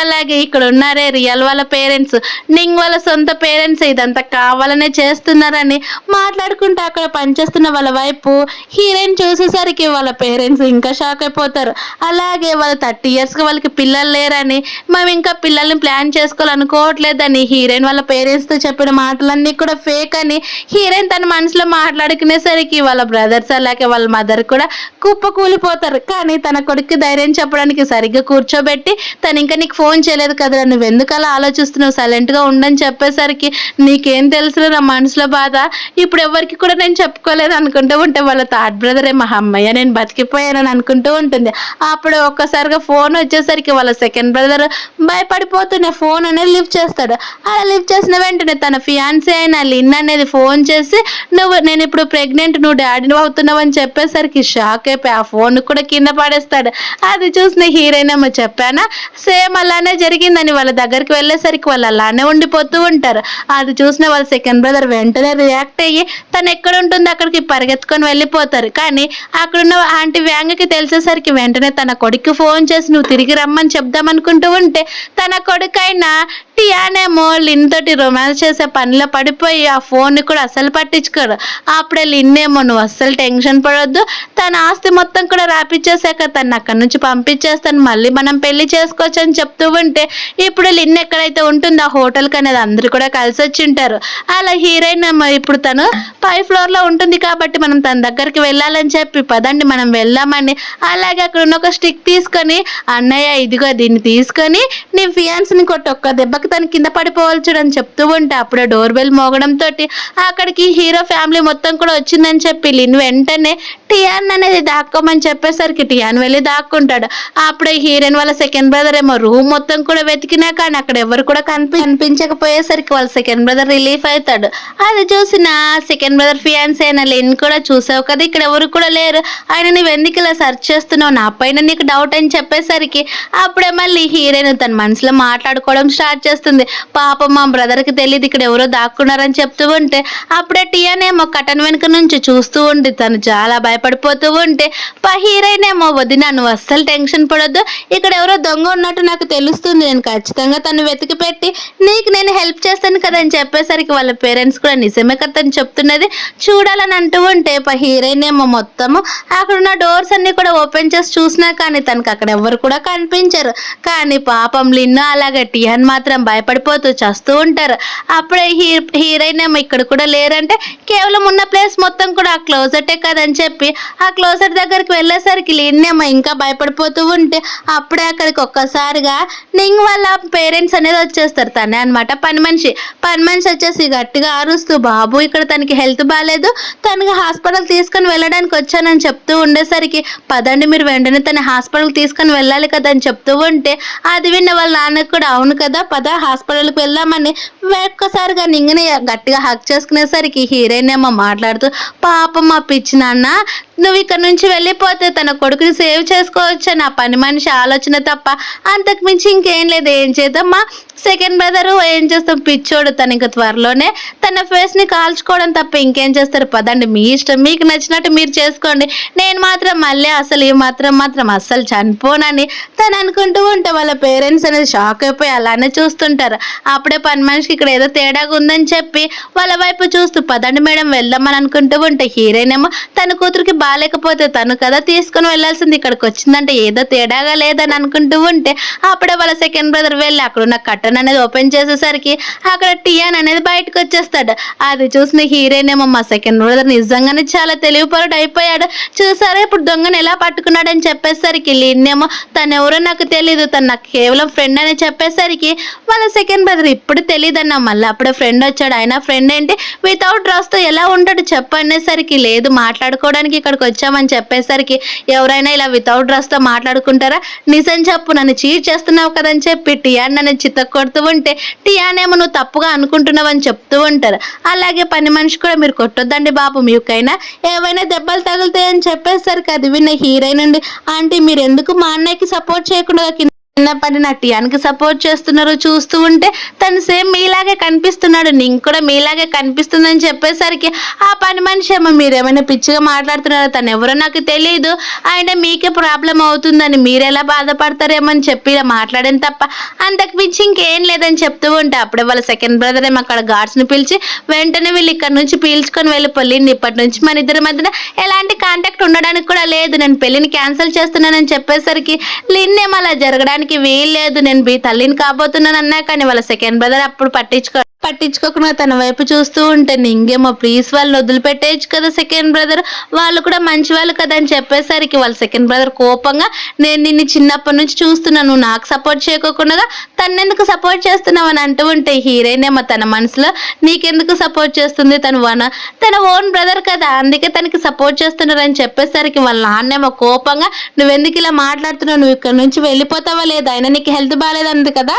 Speaker 1: అలాగే ఇక్కడ ఉన్నారే రియల్ వాళ్ళ పేరెంట్స్, నింగ్ వాళ్ళ సొంత పేరెంట్స్ ఇదంతా కావాలనే చేస్తున్నారని మాట్లాడుకుంటూ అక్కడ పనిచేస్తున్న వాళ్ళ వైపు హీరోయిన్ చూసేసరికి వాళ్ళ పేరెంట్స్ ఇంకా షాక్ అయిపోతారు. అలాగే వాళ్ళ 30 yearsకి వాళ్ళకి పిల్లలు లేరని, మేము ఇంకా పిల్లల్ని ప్లాన్ చేసుకోవాలనుకోవట్లేదని హీరోయిన్ వాళ్ళ పేరెంట్స్తో చెప్పిన మాటలన్నీ కూడా ఫేక్ అని హీరోయిన్ తన మనసులో మాట్లాడుకునేసరికి వాళ్ళ బ్రదర్స్ అలాగే వాళ్ళ మదర్ కూడా కుప్ప కూలిపోతారు. కానీ తన కొడుకు ధైర్యం చెప్పడానికి సరిగ్గా కూర్చోబెట్టి తను ఇంకా నీకు ఫోన్ చేయలేదు కదరా, నువ్వు ఎందుకు అలా ఆలోచిస్తున్నావు, సైలెంట్గా ఉండని చెప్పేసరికి నీకేం తెలుసు నా మనసులో బాధ, ఇప్పుడు ఎవరికి కూడా నేను చెప్పుకోలేదు అనుకుంటూ ఉంటే వాళ్ళ థర్డ్ బ్రదర్ ఏమో అమ్మయ్య నేను బతికిపోయానని అనుకుంటూ ఉంటుంది. అప్పుడు ఒక్కసారిగా ఫోన్ వచ్చేసరికి వాళ్ళ సెకండ్ బ్రదర్ భయపడిపోతున్న ఫోన్ అనేది లిఫ్ట్ చేస్తాడు. అలా లిఫ్ట్ చేసిన వెంటనే తన ఫియాన్సీ అయిన లిన్ అనేది ఫోన్ చేసి నేను ఇప్పుడు ప్రెగ్నెంట్, నువ్వు డాడీని అవుతున్నావు అని చెప్పేసరికి షాక్ అయిపోయి ఆ ఫోన్ కూడా కింద పడేస్తాడు. అది చూసిన హీరోయిన్ ఏమో చెప్పానా సేమ్ అలానే జరిగిందని వాళ్ళ దగ్గరికి వెళ్ళేసరికి వాళ్ళు అలానే ఉండిపోతూ ఉంటారు. అది చూసిన వాళ్ళ సెకండ్ బ్రదర్ వెంటనే రియాక్ట్ అయ్యి తను ఎక్కడ ఉంటుందో అక్కడికి పరిగెత్తుకొని వెళ్ళిపోతారు. కానీ అక్కడున్న ఆంటీ వ్యాంగకి తెలిసేసరికి వెంటనే తన కొడుకు ఫోన్ చేసి నువ్వు తిరిగి రమ్మని చెప్దాం అనుకుంటూ ఉంటే తన కొడుకైన టియానేమో లిన్ తోటి రొమాన్స్ చేసే పనిలో పడిపోయి ఆ ఫోన్ కూడా అసలు పట్టించుకోడు. అప్పుడే లిన్ ఏమో నువ్వు అస్సలు టెన్షన్ పడొద్దు, తన ఆస్తి మొత్తం కూడా రాపిచ్చేసాక తను అక్కడి నుంచి పంపించేస్తాను, మళ్ళీ మనం పెళ్లి చేసుకోవచ్చు అని చెప్తూ ఉంటే ఇప్పుడు లిన్ ఎక్కడైతే ఉంటుందో ఆ హోటల్కి అనేది అందరూ కూడా కలిసి వచ్చి ఉంటారు. అలా హీరోయిన్ ఇప్పుడు తను 5th floorలో ఉంటుంది కాబట్టి మనం తన దగ్గరికి వెళ్ళాలని చెప్పి పదండి మనం వెళ్దామని, అలాగే అక్కడ ఉన్న ఒక స్టిక్ తీసుకొని అన్నయ్య ఇదిగో దీన్ని తీసుకొని నీ ఫియాన్స్ని కొట్టి ఒక్క దెబ్బకి తను కింద పడిపోవచ్చు అని చెప్తూ ఉంటే అప్పుడే డోర్ బెల్ మోగడంతో అక్కడికి హీరో ఫ్యామిలీ మొత్తం కూడా వచ్చిందని చెప్పి లిన్ వెంటనే టియాన్ అనేది దాక్కోమని చెప్పేసరికి టియాన్ వెళ్ళి దాక్కుంటాడు. అప్పుడే హీరోయిన్ వాళ్ళ సెకండ్ బ్రదర్ ఏమో రూమ్ మొత్తం కూడా వెతికినా కానీ అక్కడ ఎవరు కూడా కనిపించకపోయేసరికి వాళ్ళ సెకండ్ బ్రదర్ రిలీఫ్ అవుతాడు. అది చూసిన సెకండ్ బ్రదర్ ఫియాన్సీ అయిన లిన్ కూడా చూసావు కదా ఇక్కడ ఎవరు కూడా లేరు, ఆయన నువ్వు ఎందుకు ఇలా సెర్చ్ చేస్తున్నావు, నా పైన నీకు డౌట్ అని చెప్పేసరికి అప్పుడే మళ్ళీ హీరోయిన్ తన మనసులో మాట్లాడుకోవడం స్టార్ట్ చేస్తుంది. పాపం మా బ్రదర్కి తెలియదు ఇక్కడ ఎవరో దాక్కున్నారని చెప్తూ ఉంటే అప్పుడే టియాన్ ఏమో కటన్ వెనుక నుంచి చూస్తూ ఉండి తను చాలా భయపడిపోతూ ఉంటే హీరోయిన్ ఏమో వదినా నువ్వు అస్సలు టెన్షన్ పడొద్దు, ఇక్కడ ఎవరో దొంగ ఉన్నట్టు నాకు తెలుస్తుంది, నేను ఖచ్చితంగా తను వెతికి పెట్టి నీకు నేను హెల్ప్ చేస్తాను కదా అని చెప్పేసరికి వాళ్ళ పేరెంట్స్ కూడా నిజమే కదా తను చెప్తున్నది చూడాలని అంటూ ఉంటే హీరోయిన్ ఏమో మొత్తము అక్కడ ఉన్న డోర్స్ అన్ని కూడా ఓపెన్ చేసి చూసినా కానీ తనకు అక్కడ ఎవరు కూడా కనిపించరు. కానీ పాపం లిన్ను అలాగే టియాన్ మాత్రం భయపడిపోతూ చేస్తూ ఉంటారు. అప్పుడే హీరోయిన్ ఏమో ఇక్కడ కూడా లేరంటే కేవలం ఉన్న ప్లేస్ మొత్తం కూడా ఆ క్లోజెటే కదని చెప్పి ఆ క్లోజెట్ దగ్గరికి వెళ్ళేసరికి లిన్ ఏమో ఇంకా భయపడిపోతూ ఉంటే అప్పుడే అక్కడికి ఒక్కసారిగా నింగ్ వాళ్ళ పేరెంట్స్ అనేది వచ్చేస్తారు. తనే అనమాట పని మనిషి వచ్చేసి గట్టిగా అరుస్తూ బాబు ఇక్కడ తనకి హెల్త్ బాగాలేదు, తనకి హాస్పిటల్ తీసుకొని వెళ్ళడానికి వచ్చానని చెప్తూ ఉండేసరికి పదండి మీరు వెంటనే తన హాస్పిటల్కి తీసుకొని వెళ్ళాలి కదా అని చెప్తూ ఉంటే అది విన్న వాళ్ళ నాన్నకు కూడా అవును కదా పద హాస్పిటల్కి వెళ్దామని ఒక్కసారిగా నింగిని గట్టిగా హక్ చేసుకునేసరికి హీరోయిన్ ఏమో మాట్లాడుతూ పాపం మా పిచ్చి నాన్న నువ్వు ఇక్కడ నుంచి వెళ్ళిపోతే తన కొడుకుని సేవ్ చేసుకోవచ్చు నా పని మనిషి ఆలోచన తప్ప అంతకు మించి ఇంకేం లేదు, ఏం చేద్దామా సెకండ్ బ్రదర్ ఏం చేస్తాం పిచ్చోడు తను ఇంకా త్వరలోనే తన ఫేస్ని కాల్చుకోవడం తప్ప ఇంకేం చేస్తారు, పదండి మీ ఇష్టం మీకు నచ్చినట్టు మీరు చేసుకోండి, నేను మాత్రం మళ్ళీ అసలు ఈ మాత్రం అస్సలు చనిపోనని తను అనుకుంటూ ఉంటే వాళ్ళ పేరెంట్స్ అనేది షాక్ అయిపోయి అలానే చూస్తుంటారు. అప్పుడే పని మనిషికి ఇక్కడ ఏదో తేడాగా ఉందని చెప్పి వాళ్ళ వైపు చూస్తూ పదండి మేడం వెళ్దామని అనుకుంటూ ఉంటే హీరోయిన్ ఏమో తన కూతురికి బాగాలేకపోతే తను కదా తీసుకుని వెళ్ళాల్సింది, ఇక్కడికి వచ్చిందంటే ఏదో తేడాగా లేదని అనుకుంటూ ఉంటే అప్పుడే వాళ్ళ సెకండ్ బ్రదర్ వెళ్ళి అక్కడ ఉన్న కట్టన్ అనేది ఓపెన్ చేసేసరికి అక్కడ టియాన్ అనేది బయటకు వచ్చేస్తాడు. అది చూసిన హీరోయిన్ ఏమో మా సెకండ్ బ్రదర్ నిజంగానే చాలా తెలివిపరుడు అయిపోయాడు, చూసారా ఇప్పుడు దొంగను ఎలా పట్టుకున్నాడని చెప్పేసరికి లిన్ ఏమో తను ఎవరో నాకు తెలియదు, తను నాకు కేవలం ఫ్రెండ్ అని చెప్పేసరికి వాళ్ళ సెకండ్ బ్రదర్ ఇప్పుడు తెలియదన్నా మళ్ళీ అప్పుడే ఫ్రెండ్ వచ్చాడు, ఆయన ఫ్రెండ్ ఏంటి వితౌట్ డ్రెస్తో ఎలా ఉంటాడు చెప్పనేసరికి లేదు మాట్లాడుకోవడానికి ఇక్కడికి ఇక్కడికి వచ్చామని చెప్పేసరికి ఎవరైనా ఇలా వితౌట్ డ్రెస్తో మాట్లాడుకుంటారా? నిజం చెప్పు, నన్ను చీట్ చేస్తున్నావు కదని చెప్పి టియాన్ నన్ను చిత్త కొడుతూ ఉంటే టియాన్ ఏమో నువ్వు తప్పుగా అనుకుంటున్నావు అని చెప్తూ ఉంటారు. అలాగే పని మనిషి కూడా మీరు కొట్టొద్దండి బాబు, మీకైనా ఏవైనా దెబ్బలు తగులుతాయని చెప్పేసరికి అది విన్న హీరోయిన్ నుండి ఆంటీ మీరు ఎందుకు మా అన్నయ్యకి సపోర్ట్ చేయకుండా చిన్నప్పటి నా టియాన్కి సపోర్ట్ చేస్తున్నారు, చూస్తూ ఉంటే తను సేమ్ మీలాగే కనిపిస్తున్నాడు, నీకు కూడా మీలాగే కనిపిస్తుందని చెప్పేసరికి ఆ పని మనిషి ఏమో మీరేమైనా పిచ్చిగా మాట్లాడుతున్నారో, తను ఎవరో నాకు తెలియదు, ఆయన మీకే ప్రాబ్లం అవుతుందని మీరెలా బాధపడతారేమో అని చెప్పి ఇలా మాట్లాడని తప్ప అంతకు మించి ఇంకేం లేదని చెప్తూ ఉంటే అప్పుడే వాళ్ళ సెకండ్ బ్రదర్ ఏమో అక్కడ గార్డ్స్ని పిలిచి వెంటనే వీళ్ళు ఇక్కడ నుంచి పీల్చుకొని వెళ్ళిపోయింది, ఇప్పటి నుంచి మన ఇద్దరి మధ్యన ఎలాంటి కాంటాక్ట్ ఉండడానికి కూడా లేదు, నేను పెళ్లిని క్యాన్సిల్ చేస్తున్నానని చెప్పేసరికి లిన్ ఏమో అలా జరగడానికి వీల్లేదు, నేను తల్లిని కాబోతున్నాను అన్నా కానీ వాళ్ళ సెకండ్ బ్రదర్ అప్పుడు పట్టించుకోకుండా తన వైపు చూస్తూ ఉంటే నింగేమో ప్లీజ్ వాళ్ళని వదిలిపెట్టేయచ్చు కదా సెకండ్ బ్రదర్, వాళ్ళు కూడా మంచి వాళ్ళు కదా అని చెప్పేసరికి వాళ్ళ సెకండ్ బ్రదర్ కోపంగా నేను నిన్ను చిన్నప్పటి నుంచి చూస్తున్నాను, నాకు సపోర్ట్ చేయకోకుండా తన్నెందుకు సపోర్ట్ చేస్తున్నావు అని అంటూ ఉంటే హీరోయిన్ ఏమో తన మనసులో నీకెందుకు సపోర్ట్ చేస్తుంది, తన ఓన్ బ్రదర్ కదా అందుకే తనకి సపోర్ట్ చేస్తున్నారు అని చెప్పేసరికి వాళ్ళ నాన్నేమో కోపంగా నువ్వెందుకు ఇలా మాట్లాడుతున్నావు, నువ్వు ఇక్కడ నుంచి వెళ్ళిపోతావా లేదా, అయినా నీకు హెల్త్ బాగాలేదంది కదా,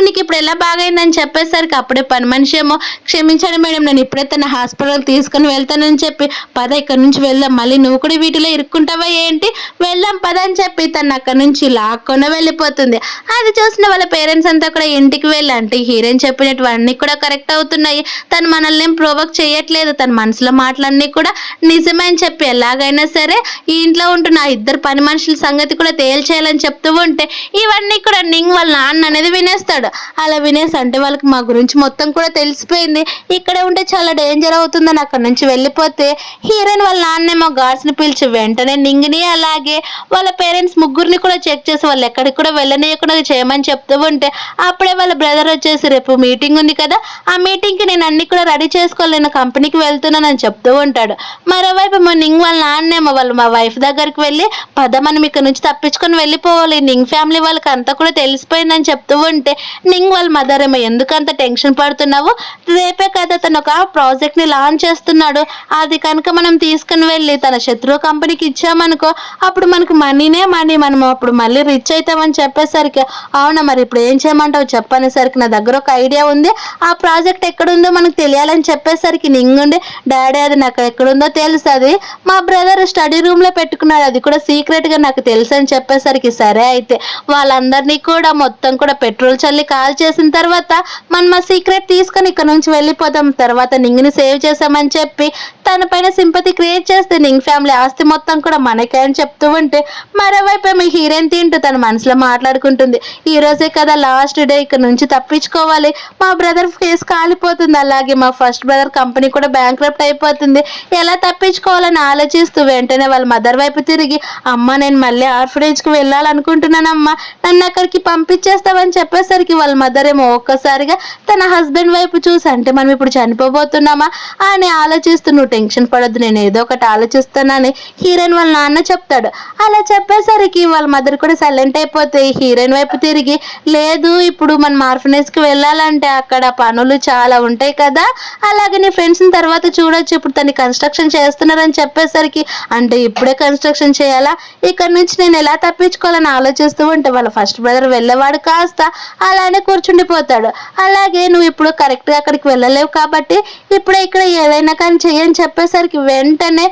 Speaker 1: నీకు ఇప్పుడు ఎలా బాగైందని చెప్పేసరికి అప్పుడే పని మనిషి ఏమో క్షమించండి మేడం, నేను ఇప్పుడే తన హాస్పిటల్ తీసుకుని వెళ్తానని చెప్పి పద ఇక్కడ నుంచి వెళ్దాం, మళ్ళీ నువ్వు కూడా వీటిలో ఇరుక్కుంటావా ఏంటి, వెళ్దాం పద అని చెప్పి తను అక్కడ నుంచి లాక్కొని వెళ్ళిపోతుంది. అది చూసిన వాళ్ళ పేరెంట్స్ అంతా కూడా ఇంటికి వెళ్ళి అంటే హీరోయిన్ చెప్పినటువన్నీ కూడా కరెక్ట్ అవుతున్నాయి, తను మనల్ని ఏం ప్రొవోక్ చేయట్లేదు, తన మనసులో మాటలన్నీ కూడా నిజమే అని చెప్పి ఎలాగైనా సరే ఈ ఇంట్లో ఉంటున్న ఇద్దరు పని మనుషుల సంగతి కూడా తేల్చేయాలని చెప్తూ ఉంటే ఇవన్నీ కూడా నింగ్ వాళ్ళ నాన్న అనేది వినేస్తాడు. అలా వినేసి అంటే వాళ్ళకి మా గురించి మొత్తం కూడా తెలిసిపోయింది, ఇక్కడే ఉంటే చాలా డేంజర్ అవుతుందని అక్కడ నుంచి వెళ్ళిపోతే హీరోయిన్ వాళ్ళ నాన్నేమో గార్డ్స్ని పిలిచి వెంటనే నింగిని అలాగే వాళ్ళ పేరెంట్స్ ముగ్గురిని కూడా చెక్ చేసి వాళ్ళు ఎక్కడికి కూడా వెళ్ళనీయకుండా చేయమని చెప్తూ ఉంటే అప్పుడే వాళ్ళ బ్రదర్ వచ్చేసి రేపు మీటింగ్ ఉంది కదా, ఆ మీటింగ్కి నేను అన్ని కూడా రెడీ చేసుకోవాలి, నేను కంపెనీకి వెళ్తున్నానని చెప్తూ ఉంటాడు. మరోవైపు నింగ్ వాళ్ళ నాన్నేమో వాళ్ళు మా వైఫ్ దగ్గరికి వెళ్ళి పద మనం ఇక్కడ నుంచి తప్పించుకొని వెళ్ళిపోవాలి, నింగ్ ఫ్యామిలీ వాళ్ళకి అంతా కూడా తెలిసిపోయిందని చెప్తూ ఉంటే నింగ్ వాళ్ళ మదర్ ఏమో ఎందుకంత టెన్షన్ పడుతున్నావు, రేపే కదా తను ఒక ప్రాజెక్ట్ని లాంచ్ చేస్తున్నాడు, అది కనుక మనం తీసుకుని వెళ్ళి తన శత్రువు కంపెనీకి ఇచ్చామనుకో అప్పుడు మనకు మనీనే మనీ, మనం అప్పుడు మళ్ళీ రిచ్ అవుతామని చెప్పేసరికి అవునా మరి ఇప్పుడు ఏం చేయమంటావు చెప్పనేసరికి నా దగ్గర ఒక ఐడియా ఉంది, ఆ ప్రాజెక్ట్ ఎక్కడుందో మనకు తెలియాలని చెప్పేసరికి నింగుండి డాడీ అది నాకు ఎక్కడుందో తెలుసు, అది మా బ్రదర్ స్టడీ రూమ్లో పెట్టుకున్నాడు, అది కూడా సీక్రెట్గా నాకు తెలుసు అని చెప్పేసరికి సరే అయితే వాళ్ళందరినీ కూడా మొత్తం కూడా పెట్రోల్ చల్లి కాల్ చేసిన తర్వాత మనం ఆ సీక్రెట్ తీసుకొని ఇక్కడ నుంచి వెళ్ళిపోతాం, తర్వాత నింగిని సేవ్ చేసామని చెప్పి తన పైన సింపతి క్రియేట్ చేస్తే నింగ్ ఫ్యామిలీ ఆస్తి మొత్తం కూడా మనకే అని చెప్తూ ఉంటే మరోవైపు మీ హీరోయిన్ తింటూ తన మనసులో మాట్లాడుకుంటుంది ఈ రోజే కదా లాస్ట్ డే, ఇక్కడ నుంచి తప్పించుకోవాలి, మా బ్రదర్ ఫేస్ కాలిపోతుంది, అలాగే మా ఫస్ట్ బ్రదర్ కంపెనీ కూడా బ్యాంక్రప్ట్ అయిపోతుంది, ఎలా తప్పించుకోవాలని ఆలోచిస్తూ వెంటనే వాళ్ళ మదర్ వైపు తిరిగి అమ్మ నేను మళ్ళీ ఆర్ఫనేజ్కి వెళ్ళాలనుకుంటున్నానమ్మా, నన్ను అక్కడికి పంపించేస్తావని చెప్పేసరికి వాళ్ళ మదర్ ఏమో ఒక్కసారిగా తన హస్బెండ్ వైపు చూసి అంటే మనం ఇప్పుడు చనిపోబోతున్నామా అని ఆలోచిస్తూ నువ్వు టెన్షన్ పడొద్దు నేను ఏదో ఒకటి ఆలోచిస్తానని హీరోయిన్ వాళ్ళ నాన్న చెప్తాడు. అలా చెప్పేసరికి వాళ్ళ మదర్ కూడా సైలెంట్ అయిపోతే హీరోయిన్ వైపు తిరిగి లేదు ఇప్పుడు మనం ఆర్ఫనేజ్కి వెళ్ళాలంటే అక్కడ పనులు చాలా ఉంటాయి కదా, అలాగే నీ ఫ్రెండ్స్ని తర్వాత చూడొచ్చు, ఇప్పుడు తను కన్స్ట్రక్షన్ చేస్తున్నారని చెప్పేసరికి అంటే ఇప్పుడే కన్స్ట్రక్షన్ చేయాలా, ఇక్కడ నుంచి నేను ఎలా తప్పించుకోవాలని ఆలోచిస్తూ ఉంటే వాళ్ళ ఫస్ట్ బ్రదర్ వెళ్ళేవాడు కాస్త అలానే కూర్చుండిపోతాడు. అలాగే నువ్వు ఇప్పుడు కరెక్ట్గా అక్కడికి వెళ్ళలేవు కాబట్టి ఇప్పుడే ఇక్కడ ఏదైనా కానీ చెయ్యని చెప్పేసరికి వెంటనే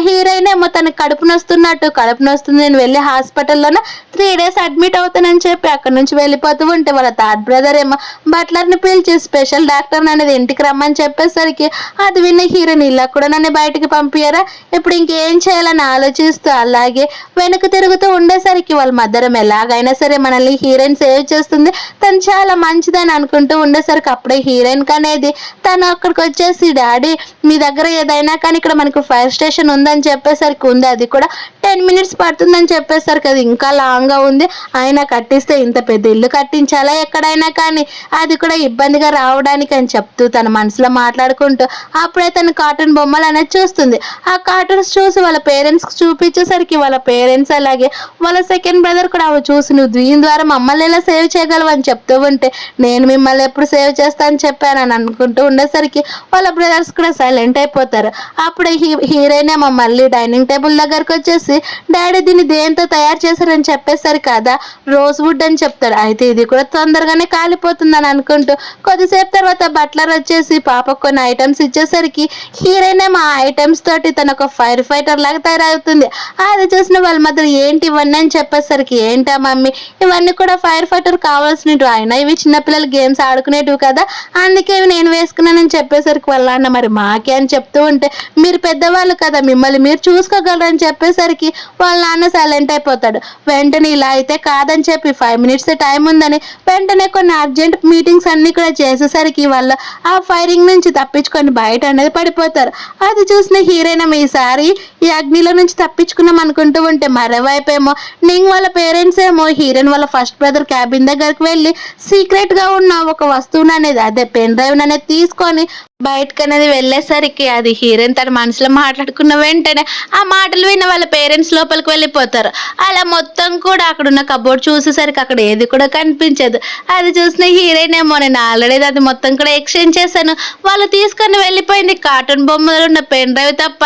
Speaker 1: హీరోయిన్ ఏమో తనకి కడుపు నొస్తుంది నేను వెళ్ళి హాస్పిటల్లోనే 3 days అడ్మిట్ అవుతానని చెప్పి అక్కడ నుంచి వెళ్ళిపోతూ ఉంటే వాళ్ళ థర్డ్ బ్రదర్ ఏమో బట్లర్ని పిలిచి స్పెషల్ డాక్టర్ అనేది ఇంటికి రమ్మని చెప్పేసరికి అది విన్న హీరోయిన్ ఇలా కూడా నన్ను బయటికి పంపించారా, ఇప్పుడు ఇంకేం చేయాలని ఆలోచిస్తూ అలాగే వెనక్కి తిరుగుతూ ఉండేసరికి వాళ్ళ మదర్ ఎలాగైనా సరే మనల్ని హీరోయిన్ సేవ్ చేస్తుంది, తను చాలా మంచిదని అనుకుంటూ ఉండేసరికి అప్పుడే హీరోయిన్ అనేది తను అక్కడికి వచ్చేసి డాడీ మీ దగ్గర ఏదైనా కానీ ఇక్కడ మనకు ఫైర్ స్టేషన్ ఉందని చెప్పేసరికి ఉంది, అది కూడా 10 minutes పడుతుందని చెప్పేసరికి అది ఇంకా లాంగ్గా ఉంది, ఆయన కట్టిస్తే ఇంత పెద్ద ఇల్లు కట్టించాలా ఎక్కడైనా కానీ అది కూడా ఇబ్బందిగా రావడానికి అని చెప్తూ తన మనసులో మాట్లాడుకుంటూ అప్పుడే తను కార్టూన్ బొమ్మలు అనేది చూస్తుంది, ఆ కార్టూన్స్ చూసి చూసి వాళ్ళ పేరెంట్స్ చూపించేసరికి వాళ్ళ పేరెంట్స్ అలాగే వాళ్ళ సెకండ్ బ్రదర్ కూడా అవి చూసి నువ్వు దీని ద్వారా మమ్మల్ని ఎలా సేవ్ చేయగలవు అని చెప్తూ ఉంటే నేను మిమ్మల్ని ఎప్పుడు సేవ్ చేస్తా అని చెప్పానని అనుకుంటూ ఉండేసరికి వాళ్ళ బ్రదర్స్ కూడా సైలెంట్ అయిపోతారు. అప్పుడే హీరోయిన్ ఏమో మళ్ళీ డైనింగ్ టేబుల్ దగ్గరకు వచ్చేసి డాడీ దీన్ని దేంతో తయారు చేశారని చెప్పేసరి కదా రోజ్ వుడ్ అని చెప్తాడు. అయితే ఇది కూడా తొందరగానే కాలిపోతుందని అనుకుంటూ కొద్దిసేపు తర్వాత బట్లర్ వచ్చేసి పాపకు కొన్ని ఐటమ్స్ ఇచ్చేసరికి హీరోయిన్ ఏమో ఆ ఐటమ్స్ తోటి తన ఒక ఫైర్ ఫైటర్ లాగా తయారవుతుంది. అది చూసిన వాళ్ళ మధ్య ఏంటి ఇవన్నీ అని చెప్పేసరికి ఏంటా మమ్మీ ఇవన్నీ కూడా ఫైర్ ఫైటర్ కావాల్సినవి, అయినా ఇవి చిన్నపిల్లలు గేమ్స్ ఆడుకునేటివి కదా అందుకే ఇవి నేను వేసుకున్నానని చెప్పేసరికి వాళ్ళ అన్న మరి మాకే అని చెప్తూ ఉంటే మీరు పెద్దవాళ్ళు కదా మిమ్మల్ని మీరు చూసుకోగలరని చెప్పేసరికి వాళ్ళ నాన్న సైలెంట్ అయిపోతాడు. వెంటనే ఇలా అయితే కాదని చెప్పి 5 minutes టైం ఉందని వెంటనే కొన్ని అర్జెంట్ మీటింగ్స్ అన్ని కూడా చేసేసరికి వాళ్ళు ఆ ఫైరింగ్ నుంచి తప్పించుకొని బయట అనేది పడిపోతారు. అది చూసిన హీరోయిన్ ఈసారి ఈ అగ్నిలో నుంచి తప్పించుకున్నాం అనుకుంటూ ఉంటే మరోవైపు ఏమో నింగ్ వాళ్ళ పేరెంట్స్ ఏమో హీరోయిన్ వాళ్ళ ఫస్ట్ బ్రదర్ క్యాబిన్ దగ్గరికి వెళ్ళి సీక్రెట్ గా ఉన్న ఒక వస్తువుని అనేది అదే పెన్ డ్రైవ్ అనేది తీసుకొని బయటకు అనేది వెళ్ళేసరికి అది హీరోయిన్ తన మనసులో మాట్లాడుకున్న వెంటనే ఆ మాటలు విన్న వాళ్ళ పేరెంట్స్ లోపలికి వెళ్ళిపోతారు. అలా మొత్తం కూడా అక్కడ ఉన్న కబోర్డ్ చూసేసరికి అక్కడ ఏది కూడా కనిపించదు. అది చూసిన హీరోయిన్ ఏమో నేను ఆల్రెడీ అది మొత్తం కూడా ఎక్స్చేంజ్ చేశాను, వాళ్ళు తీసుకొని వెళ్ళిపోయింది కార్టూన్ బొమ్మలు ఉన్న పెన్ డ్రైవ్ తప్ప